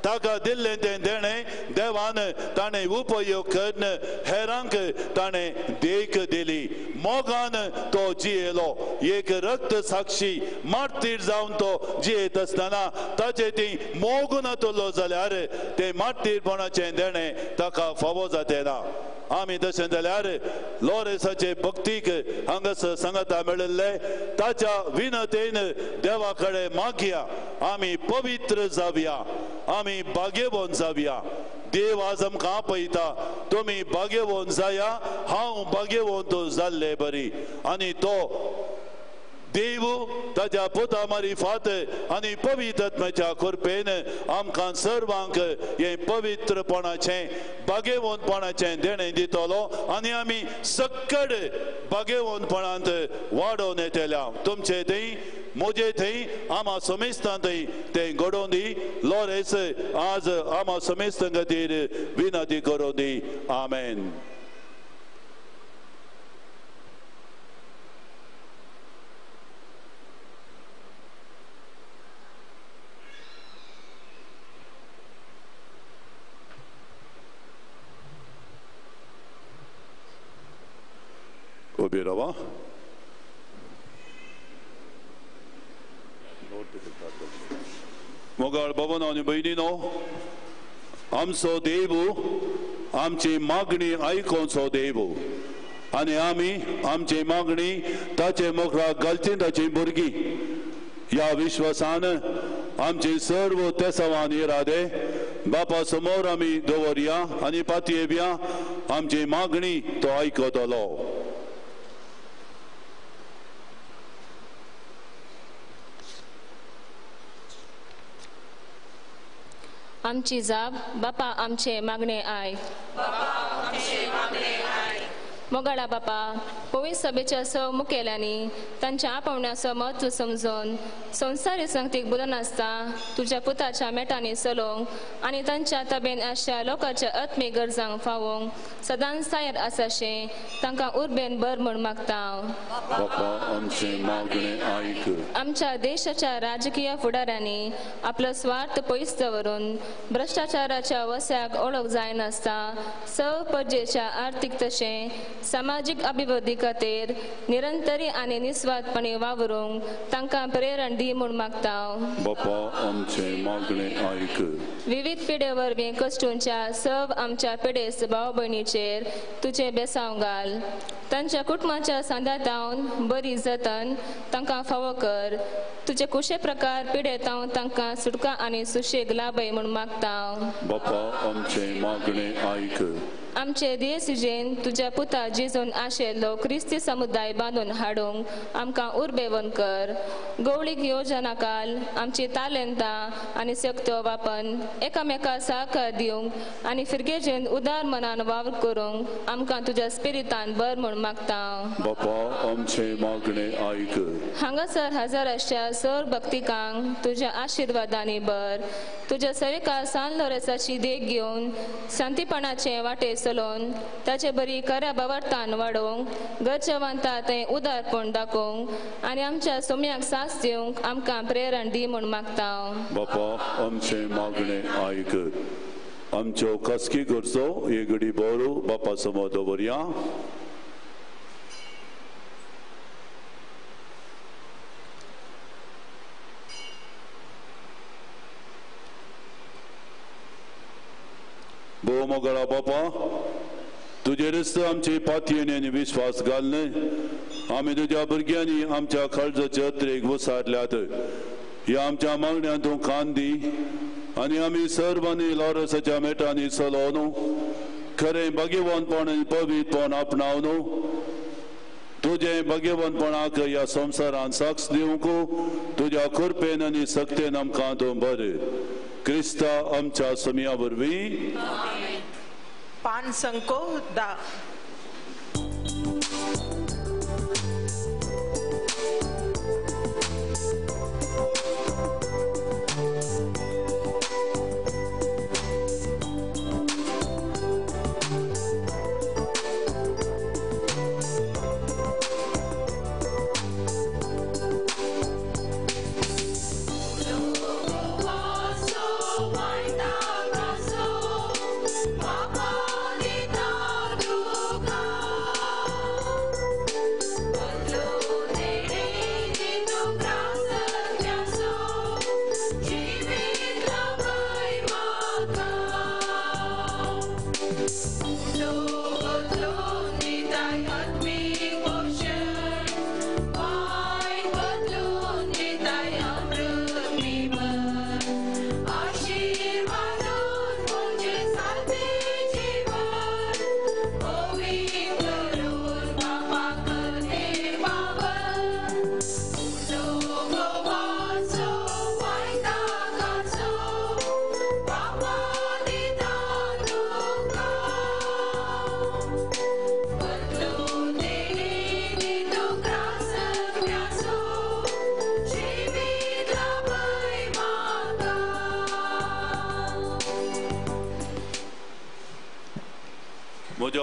ताका दिल्ले देणे देवान ताणे उपयोग करन हेरांक ताणे देख दिली मोगान तो जियेलो एक रक्त साक्षी मार्तीर जावन तो जियेत असताना ताचे ती मोगून आतलो जाल्यार ते मार्तीरपणाचे देणे ताका फावो जातेना आमी तशें जाल्यार लोरेसाचे भक्तीक हांगास सांगता मेळिल्ले ताच्या विनतेन देवा कडेन मागया आमी पवित्र जावया आमी भाग्यवान जावया देव आज आमकां आपयता तुमी भाग्यवान जाया हांव भाग्यवान जाल्ले बरी आनी तो देव ताच्या पुता मारिफात आनी पवित्र आत्म्याच्या कृपेन आमकां सर्वांक हे पवित्रपणाचें भाग्यवानपणाचें देणें दितलो आनी आमी सक्कड भाग्यवानपणांत वाडोवन येतल्या तुमचे थंय मोजे थंय आमा समेस्तां थंय तें घडोवन दी लोरेस आज आमा समेस्तां खातीर विनंती करून दी आमेन उभी रावा मोगाळ भवन आणि बहिणीनो आमचो देव आमची मागणी आयकोचो देव आनी आमी आमची मागणी ताचे मुखार घालची ताची भुरगीं ह्या विश्वासान आमची सर्व तेसावान इरादे बापा समोर आमी दवरया आनी पातयेवया आमची मागणी तो आयकतलो आमची जाप बापा आमचे मागणे आय मोगाळा बापा पवित्र सभेच्या सव मुखेल्यांनी तांच्या आपावण्याचो महत्व समजून संवसारी संगतीक बोलून आसता तुज्या पुताच्या मेटांनी चलोवंक आनी तांच्या तबेन अशा लोकांच्या आत्मीक गरजांक फावोवंक सदांच तयार आसाशें तांकां उर्बेन बर म्हूण मागता आमच्या देशाच्या राजकीय फुडाऱ्यांनी आपलो स्वार्थ पयस दवरून भ्रष्टाचाराच्या वस्याक ओळख जायनासता सव परजेच्या आर्थीक तशें सामाजिक अभिवृद्धी खातीर निरंतरी आनी निस्वार्थपणे वावरूंक तांकां प्रेरण दी म्हूण मागता विविध पिढे वरवीं कश्टूंच्या सव आमच्या पिडेस्त भाव भयणीचेर तुजे बेसांव घाल तांच्या कुटुंबाच्या सांदातावन बरी जतन तांकां फावो कर तुजे कुशे प्रकार पिडेतावन तांकां सुटका आनी सुशेग लाभय म्हूण मागता आमचे देसिजेन तुज्या पुता जेजून आशिल्लो क्रिस्ती समुदाय बांदून हाडूंक आमकां उर्बेवन कर गवळीक योजना काल आमची तालेंतां आनी शक्त्यो वापन एकामेका सहकार दिवंक आनी फिरगेजेन उदार मनान वावर करूंक आमकां तुज्या स्पिरितान बर म्हूण मागता हांगासर हजाराच्या सर भक्तिकांक तुज्या आशिर्वादांनी बर तुज्या सेविका सान लोरेसाची देख घेवन शांतीपणाचे वाटे चलोवन ताचे बरी खऱ्या बावर्तान वाडोवंक गरजेवंता तें उदारपण दाखोवंक आनी आमच्या सोम्याक सास दिवंक आमकां प्रेरण दी म्हूण मागता बापा आमचे मागणे आयक आमच्यो कसकी गरजो एक घडी बोरो बापा समोर दवरया भो मोगळा बापा तुजेरच आमचे पातयेनी आनी विश्वास घालन आमी तुज्या भुरग्यांनी आमच्या खर्चाचे अत्रेक वसारल्यात ह्या आमच्या मागण्या तूं कान दी आनी आमी सर्वांनी लॉरसाच्या मेटांनी चलोवन खरें भाग्यवानपण आनी पवित्रपण आपणावन तुजे भाग्यवानपणाक ह्या संवसारान साक्ष दिवंक तुज्या कृपेन आनी सक्तेन आमकां तूं बरें क्रिस्ता आमच्या समिया वरवीं पान संको दा Wonderful.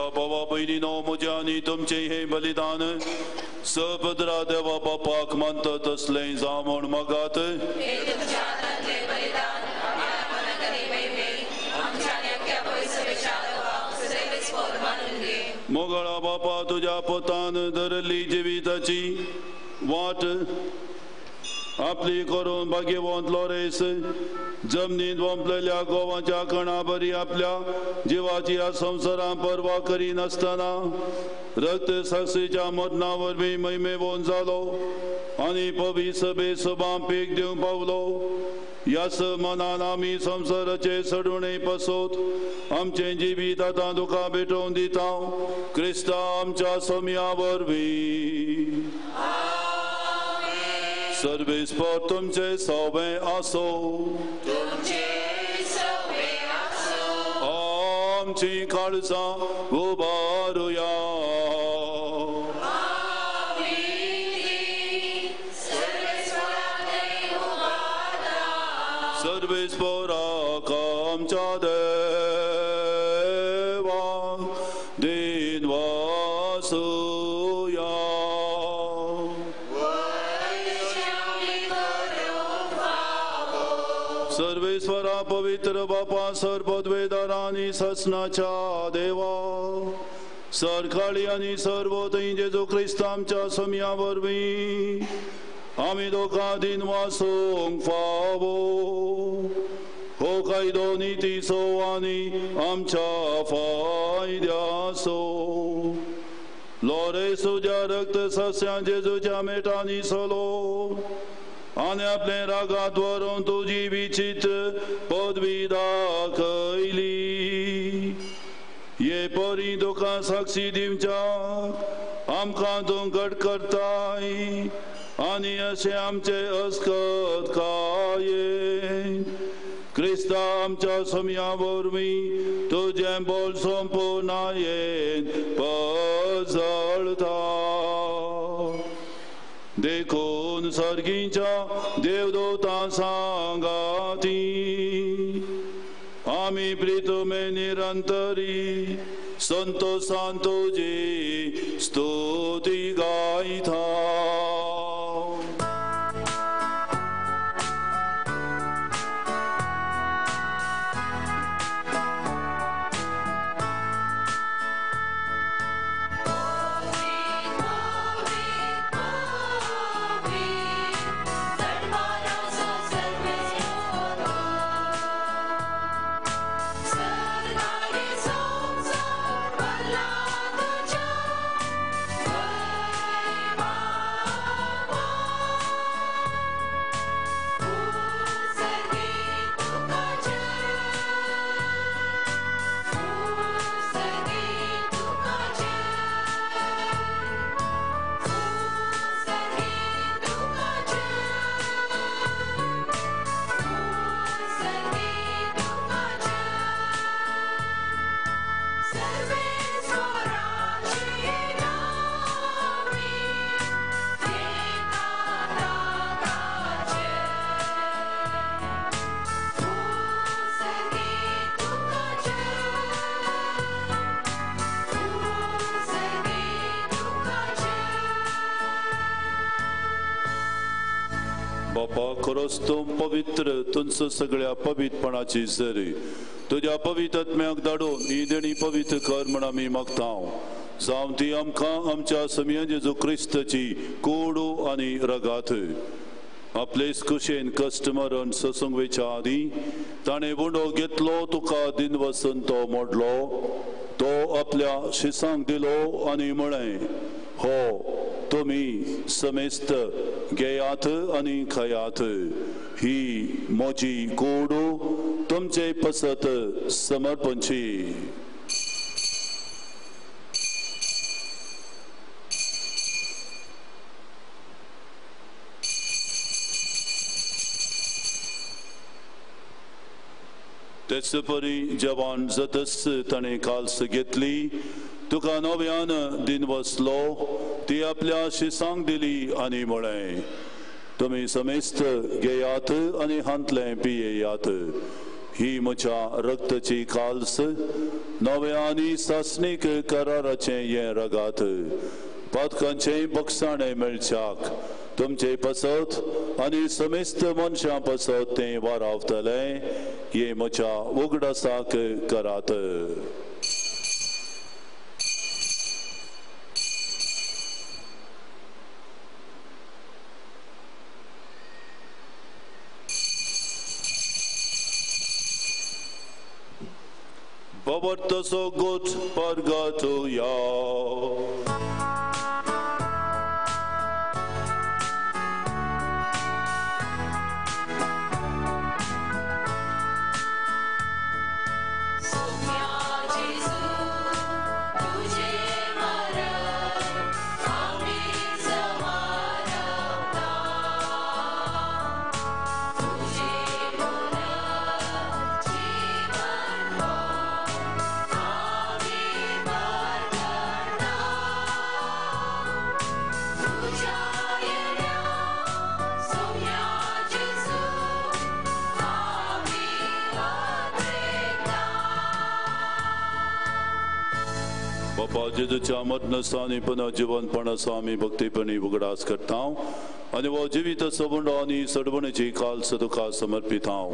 तुमच्या भावा बहिणीनो म्हज्या आनी तुमचे हे बलिदान सपदरा देवा बापाक मानतात असले जा म्हूण मागात. मोगळा बापा तुझ्या पोतान धरली जिविताची वाट आपली करून भाग्यवंत लॉरेस जमनीत वंपलेल्या गोवाच्या कणा बरी आपल्या जिवाची या संवसारां पर्वा करी नासतना रक्त साक्षीच्या मरणावर बी महिमेवंत जालो आनी पवी सभे सभा पेक दिवंक पावलो. यास मनान आमी संवसाराचे सडुणे पसोत आमचे जिवीत आतां तुका भेटोवन दिता क्रिस्ता आमच्या सोम्या वरवीं. सर्वेस्पर तुमचे सवे आसो आमची काळजां उबारुया. सर्वेस्पराक आमच्या देवा दिन वासुया. सर्वेस्वरा पवित्र बापा सर्वद्वेदारांनी ससनाच्या देवा सरकाळी आनी सर्वोदयी जेजू क्रिस्त आमच्या सोम्या वरवीं आमी दोगा दिन वासूंक फावो. हो कायदो नितीचो आनी आमच्या फायद्याचो. लोरेस तुज्या रक्त सस्यां जेजूच्या मेटांनी सोलो आनी आपले रागात व्हरून तुजी विचित पदवी दाखयली. ये परी तुका साक्षी दिवच्या आमकां तूं घट करताय आनी अशें आमचे अस्कत काये क्रिस्ता आमच्या सोम्या वरवीं तुजें बोल संपूर्णायेन पजळटा. देखून सर्गीच्या देवदूतां सांगाती आमी प्रितुमे निरंतरी संतोषान तुजी स्तुती गायता. बापा खरोच तूं पवित्र तुंच सगळ्या पवित्रपणाची झरी तुझ्या पवित्रत्म्याक धाडून ही देणी पवित्र कर म्हण आमी मागता. जावं ती आमकां आमच्या सोम्या जेजू क्रिस्ताची कोडू आनी रगात आपलेच कुशेन कश्ट मरण ससंगवेच्या आदी ताणें बुंडो घेतलो तुका दिन वसन तो मोडलो तो आपल्या शिसांक दिलो आनी म्हळें हो तुमी समेस्त घेयात आनी खायात ही मोजी कोडू तुमचे पसत समर्पणची. तेच परी जवान जतस ताणें काल्स घेतली तुका नव्यान दिन वसलो ती आपल्या शिसांक दिली आनी म्हळें तुमी समेस्त घेयात आनी हांतले पियेयात ही म्हज्या रक्ताची काल्स नवे आनी सासणीक कराराचें हें रगात पातकांचें बक्षाणें मेळच्याक तुमचे पसत आनी समेस्त मनशां पसत तें वारावतलें हे म्हज्या उगडासाक करात. Povortoso gut purgatoria. जेजूच्या मरणस्थानी पुन्हा जीवनपणाचो आमी भक्तीपणी उगडास करता आनी वो जिवीत सबुंडो आनी सडवणेची काल्स तुका समर्पित हांव.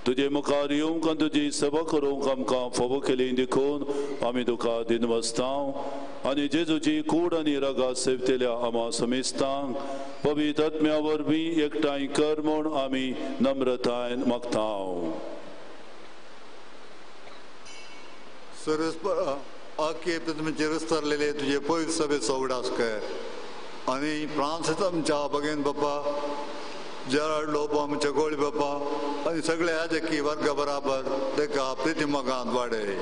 तुजे मुखार येवंक आनी तुजी सेवा करूंक आमकां फोव केली देखून आमी तुका दिनवसता आनी जेजूची कूड आनी रगा सेवतेल्या आमा समेस्तांक पवित्र आत्म्या वरवीं एकठांय कर म्हूण आमी नम्रतायेन मागता. आखे तुमचे रस्तारलेले तुझे पवित्र सभेचो उगडास कर आनी फ्रांसीस आमच्या भगेन बापा जेराड लोप आमच्या गोळी बापा आनी सगळे याजकी वर्ग बराबर तेका प्रितिमगांत वाडय.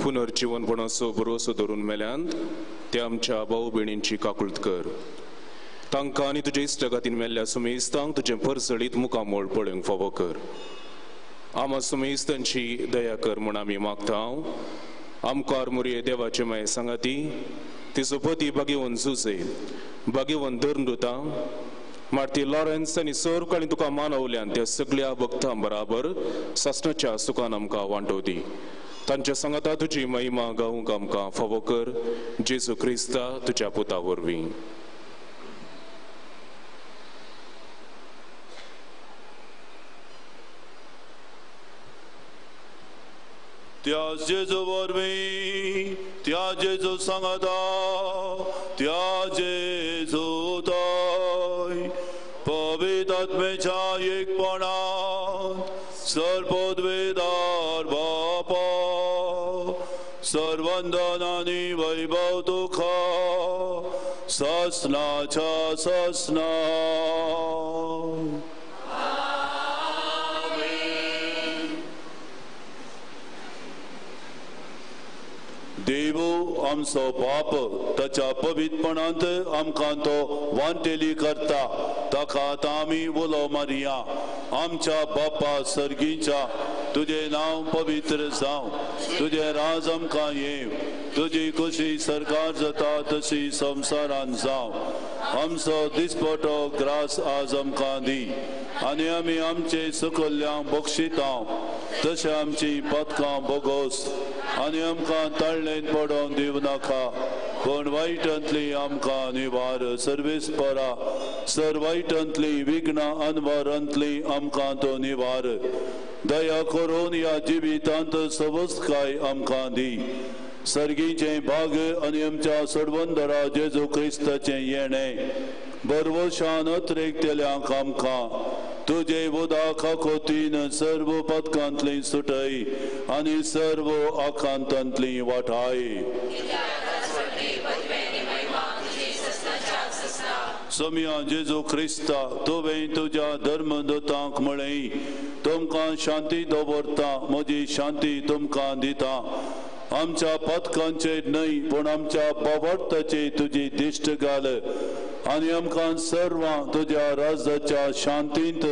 पुनर्जीवनपणाचो भरोसो धरून मेल्यांत ते आमच्या भाऊ भयणींची काकुळट कर. तांकां आनी तुजे इश्टगातीन मेल्ल्या सुमेस्तांक तुजें परसळीत मुखामोळ पळोवंक फावो कर. आमा सुमेस्तांची दया कर म्हूण आमी मागता. आमकार मुरये देवाचे माये सांगाती तिचो पती भाग्यवन जुसे भाग्यवन धर्मदूता मार्ती लॉरेन्स आनी सर्क आनी तुका मानवल्यान त्या सगळ्या भक्तां बराबर सासणाच्या सुखान आमकां वांटो दी. तांच्या सांगाता तुजी महिमा गावूंक आमकां फावो कर. जेजू क्रिस्ता तुज्या पुता वरवीं. त्या जेजू वरवीं त्या जेजू सांगाता त्या जेजू थंय पवित्र आत्मेच्या एकपणांत सर्वोद्वेदार बापा सर्वंदन आनी वैभव तुका सासणाच्या सासणा. देवू आमचो बाप ताच्या पवित्रपणांत आमकां तो वांटेली करता ताका आतां आमी उलो मारया. आमच्या बापा सर्गीच्या तुजें नांव पवित्र जावं तुजें राज आमकां येव तुजी कशी सरकार जाता तशी संवसारांत जावं. आमचो दिसपटो ग्रास आज आमकां दी आनी आमी आमचे सकयल्यांक बक्षिता तशें आमची पथकां बोगोस आनी आमकां ताळ्ळेन पडोवन दिवं नाका पण वायटांतली आमकां निवार. सर्वेस्परा सर वायटांतली विघ्नां अनवरांतली आमकां तो निवार. दया करून ह्या जिवितांत सवस्काय आमकां दी. सर्गीचें भाग आनी आमच्या सडवंदरा जेजू क्रिस्ताचें येणें बरवशान अत्रेकतेल्यांक आमकां तुजे उदक खाकोतीन सर्व पथकांतली सुटय आनी सर्व आकांतांतली वाटाय. समया जेजू क्रिस्ता तुवें तुज्या धर्मदूतांक म्हळें तुमकां शांती दवरता म्हजी शांती तुमकां दिता. आमच्या पथकांचेर न्हय पूण आमच्या पवर्ताचेर तुजी दिश्ट घाल आनी आमकां सर्वां तुज्या राज्याच्या शांतींत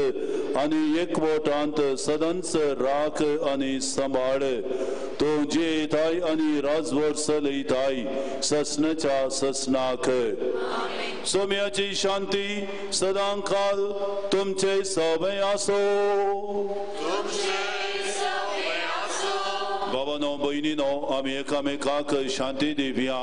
आनी एकवटांत सदांच राख आनी सांबाळ. तो जे थाय आणि राजवर्सलही थाय ससनाच्या ससनाक सोम्याची शांती सदांकाल तुमचे सवय असो भावानो बहिणीनो आम्ही एकामेकाक शांती दिवया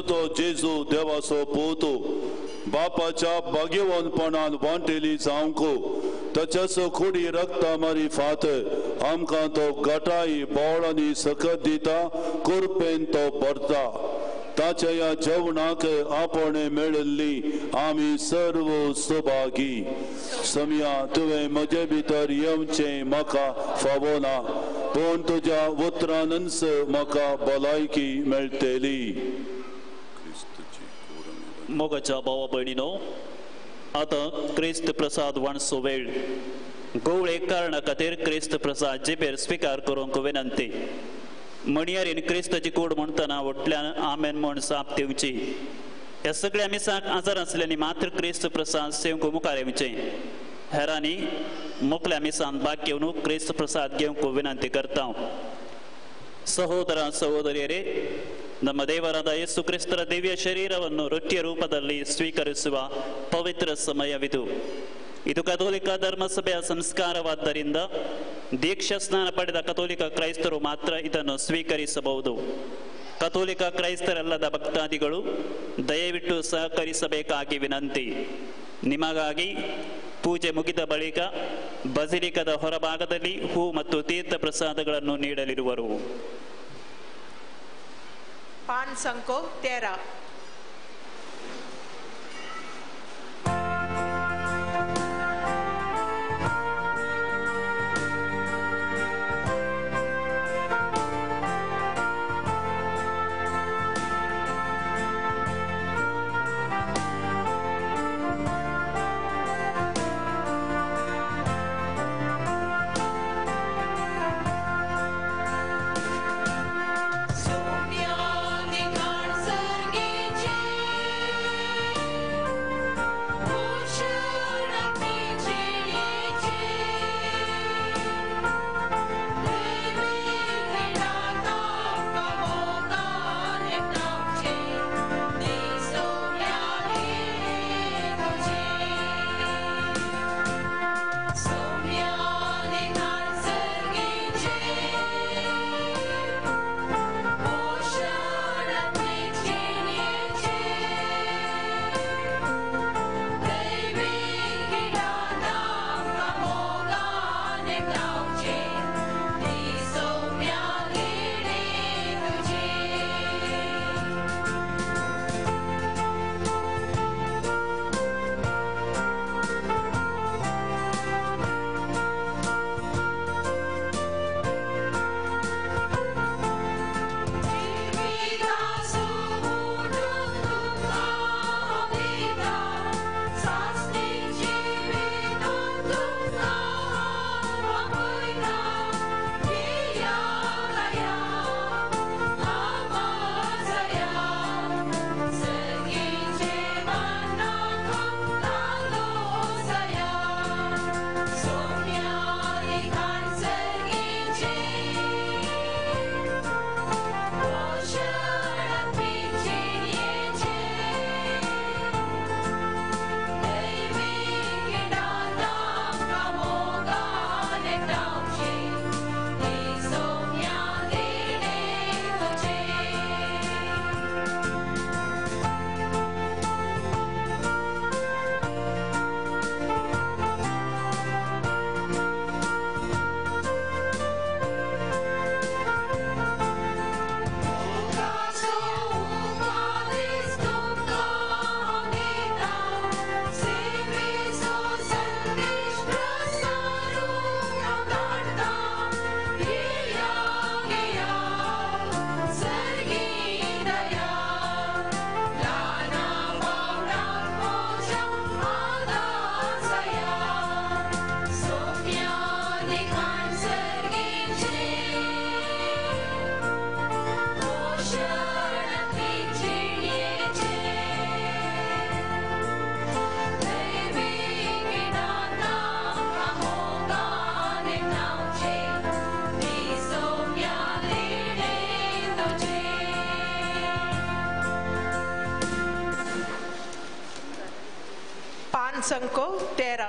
तो जेजू देवाचो पोतो बापाच्या भाग्यवानपणान वांटेली जावंको ताच्याच खोडी रक्ता मारी फात आमकां तो गटाई बोळांनी सकत दिता कुरपेन तो भरता ताच्या या जेवणाक आपण मेळिल्ली आमी सर्व सुभागी समया तुवें म्हजे भितर येवचें म्हाका फावना पूण तुज्या उतरानच म्हाका भलायकी मेळटली मोगाच्या भावा बहिणीनो आता क्रिस्त प्रसाद वाणसो वेळ गोवळे कारणा खातीर क्रिस्त प्रसाद जिबेर स्वीकार करूंक विनंती मणियारीन क्रिस्ताची कूड म्हणटना वटल्यान आमेन म्हण साप दिवची ह्या सगळ्या मिसाक आजार आसल्यांनी मात्र क्रिस्त प्रसाद सेवंक मुखार येवचें हेरांनी मोकल्या मिसान भाग घेवन क्रिस्त प्रसाद घेवंक विनंती करता ಸಹೋದರ ಸಹೋದರಿಯರೇ ನಮ್ಮ ದೇವರಾದ ಯೇಸು ಕ್ರಿಸ್ತರ ದಿವ್ಯ ಶರೀರವನ್ನು ರೊಟ್ಟಿಯ ರೂಪದಲ್ಲಿ ಸ್ವೀಕರಿಸುವ ಪವಿತ್ರ ಸಮಯವಿದು ಇದು ಕಥೋಲಿಕ ಧರ್ಮಸಭೆಯ ಸಂಸ್ಕಾರವಾದ್ದರಿಂದ ದೀಕ್ಷಾ ಸ್ನಾನ ಪಡೆದ ಕಥೋಲಿಕ ಕ್ರೈಸ್ತರು ಮಾತ್ರ ಇದನ್ನು ಸ್ವೀಕರಿಸಬಹುದು ಕಥೋಲಿಕ ಕ್ರೈಸ್ತರಲ್ಲದ ಭಕ್ತಾದಿಗಳು ದಯವಿಟ್ಟು ಸಹಕರಿಸಬೇಕಾಗಿ ವಿನಂತಿ ನಿಮಗಾಗಿ ಪೂಜೆ ಮುಗಿದ ಬಳಿಕ ಬಸಿಲಿಕದ ಹೊರಭಾಗದಲ್ಲಿ ಹೂ ಮತ್ತು ತೀರ್ಥ ಪ್ರಸಾದಗಳನ್ನು ನೀಡಲಿರುವರು पान संको 13 सोम्या निघाण सर्गे संको 13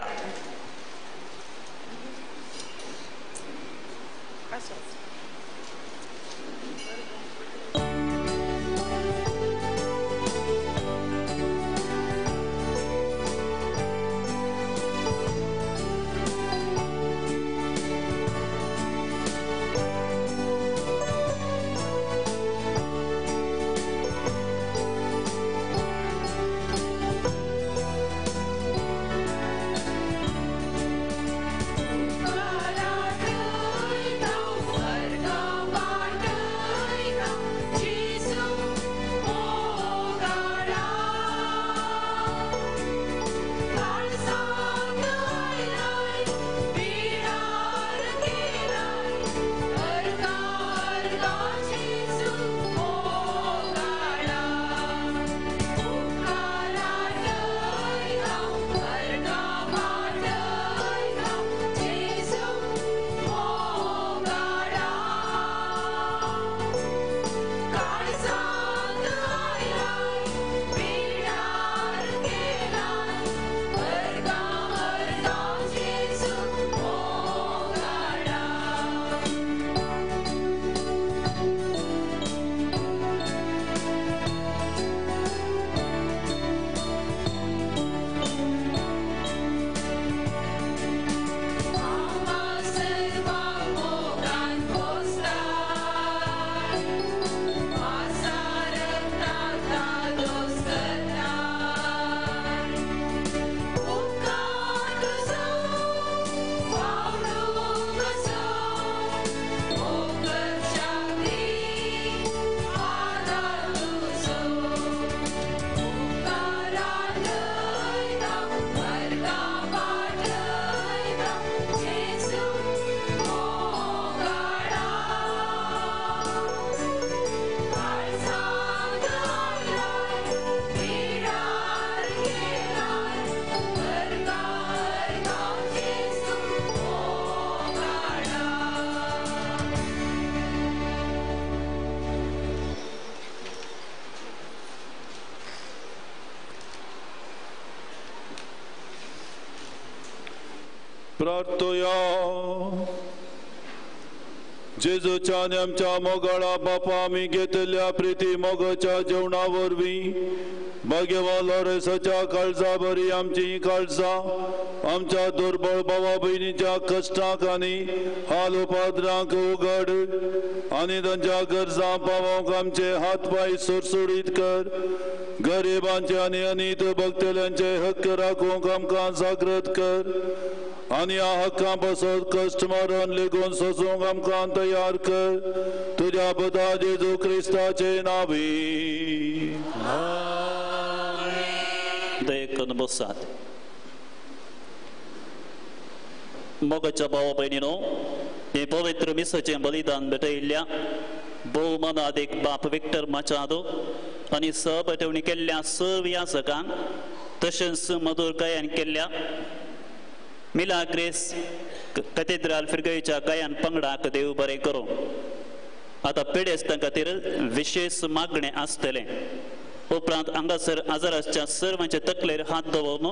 प्रार्थोया जेजूच्या आणि आमच्या मोगाळा बापा आम्ही घेतलेल्या प्रीती मोगाच्या जेवणावरवी भाग्यवान लॉरेन्साच्या काळजा बरी आमची काळजा आमच्या दुर्बळ भावा बहिणीच्या कष्टाक आणि हाल उपाद्रांक उघड आणि त्यांच्या गरजा पावोंक आमचे हातपाय सुरसुडीत कर गरिबांचे आणि अनित भक्तल्यांचे हक्क राखूंक आमकां जागृत कर आणि ह्या हक्कांपासून कष्ट मरण लेगून सोसूंक आमकां तयार कर तुझ्या पुता जेजू क्रिस्ताचे नावी देखून बसात मोगाच्या भावा बहिणीनो हे पवित्र मिसाचें बलिदान भेटयल्ल्या भोवमानादीक बाप विक्टर माचादो आणि सहपटवणी केल्ल्या सर्व याचकांक तशेंच मधुर गायन केल्ल्या मिलाग्रेस कॅथेड्रल फिरगयच्या गायन पंगडाक देव बरें करूं आता पेडेस्तां खातीर विशेष मागणें आसतलें उपरांत हांगासर आजाराच्या सर्वांचे तकलेर हात दवरून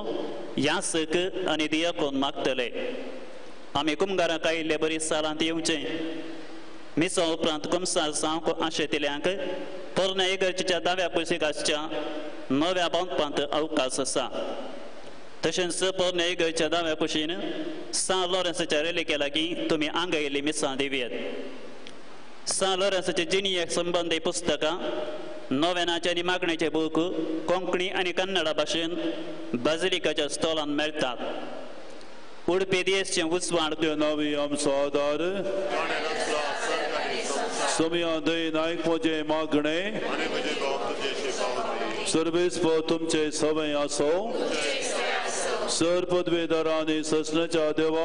यासक आनी दियाकोन मागतले आमी कुमगाराक आयिल्ले बरी सालांत येवचें मिसा उपरांत कुमसार सावंक आशेतिल्यांक पोरण्या इगर्जेच्या दाव्या कुशीकाच्या नव्या बांदपांत अवकाश आसा तशेंच पोरण्या इगर्जेच्या दाव्या कुशीन सान लॉरेन्साच्या रेलिके लागीं तुमी आंगयल्ली मिसां दिवयात सान लॉरेन्साचे जिणेक संबंदी पुस्तकां नव्यानाचे आनी मागणेचे बूक कोंकणी आनी कन्नडा भाशेन बाजिलिकाच्या स्टॉलान मेळटात उडपी देशचे उस्वाड नावी आमचो आदार समया दय नायक म्हजे मागणे सर्वेस तुमचे सवय आसो सर पदवेदार आनी ससनाच्या देवा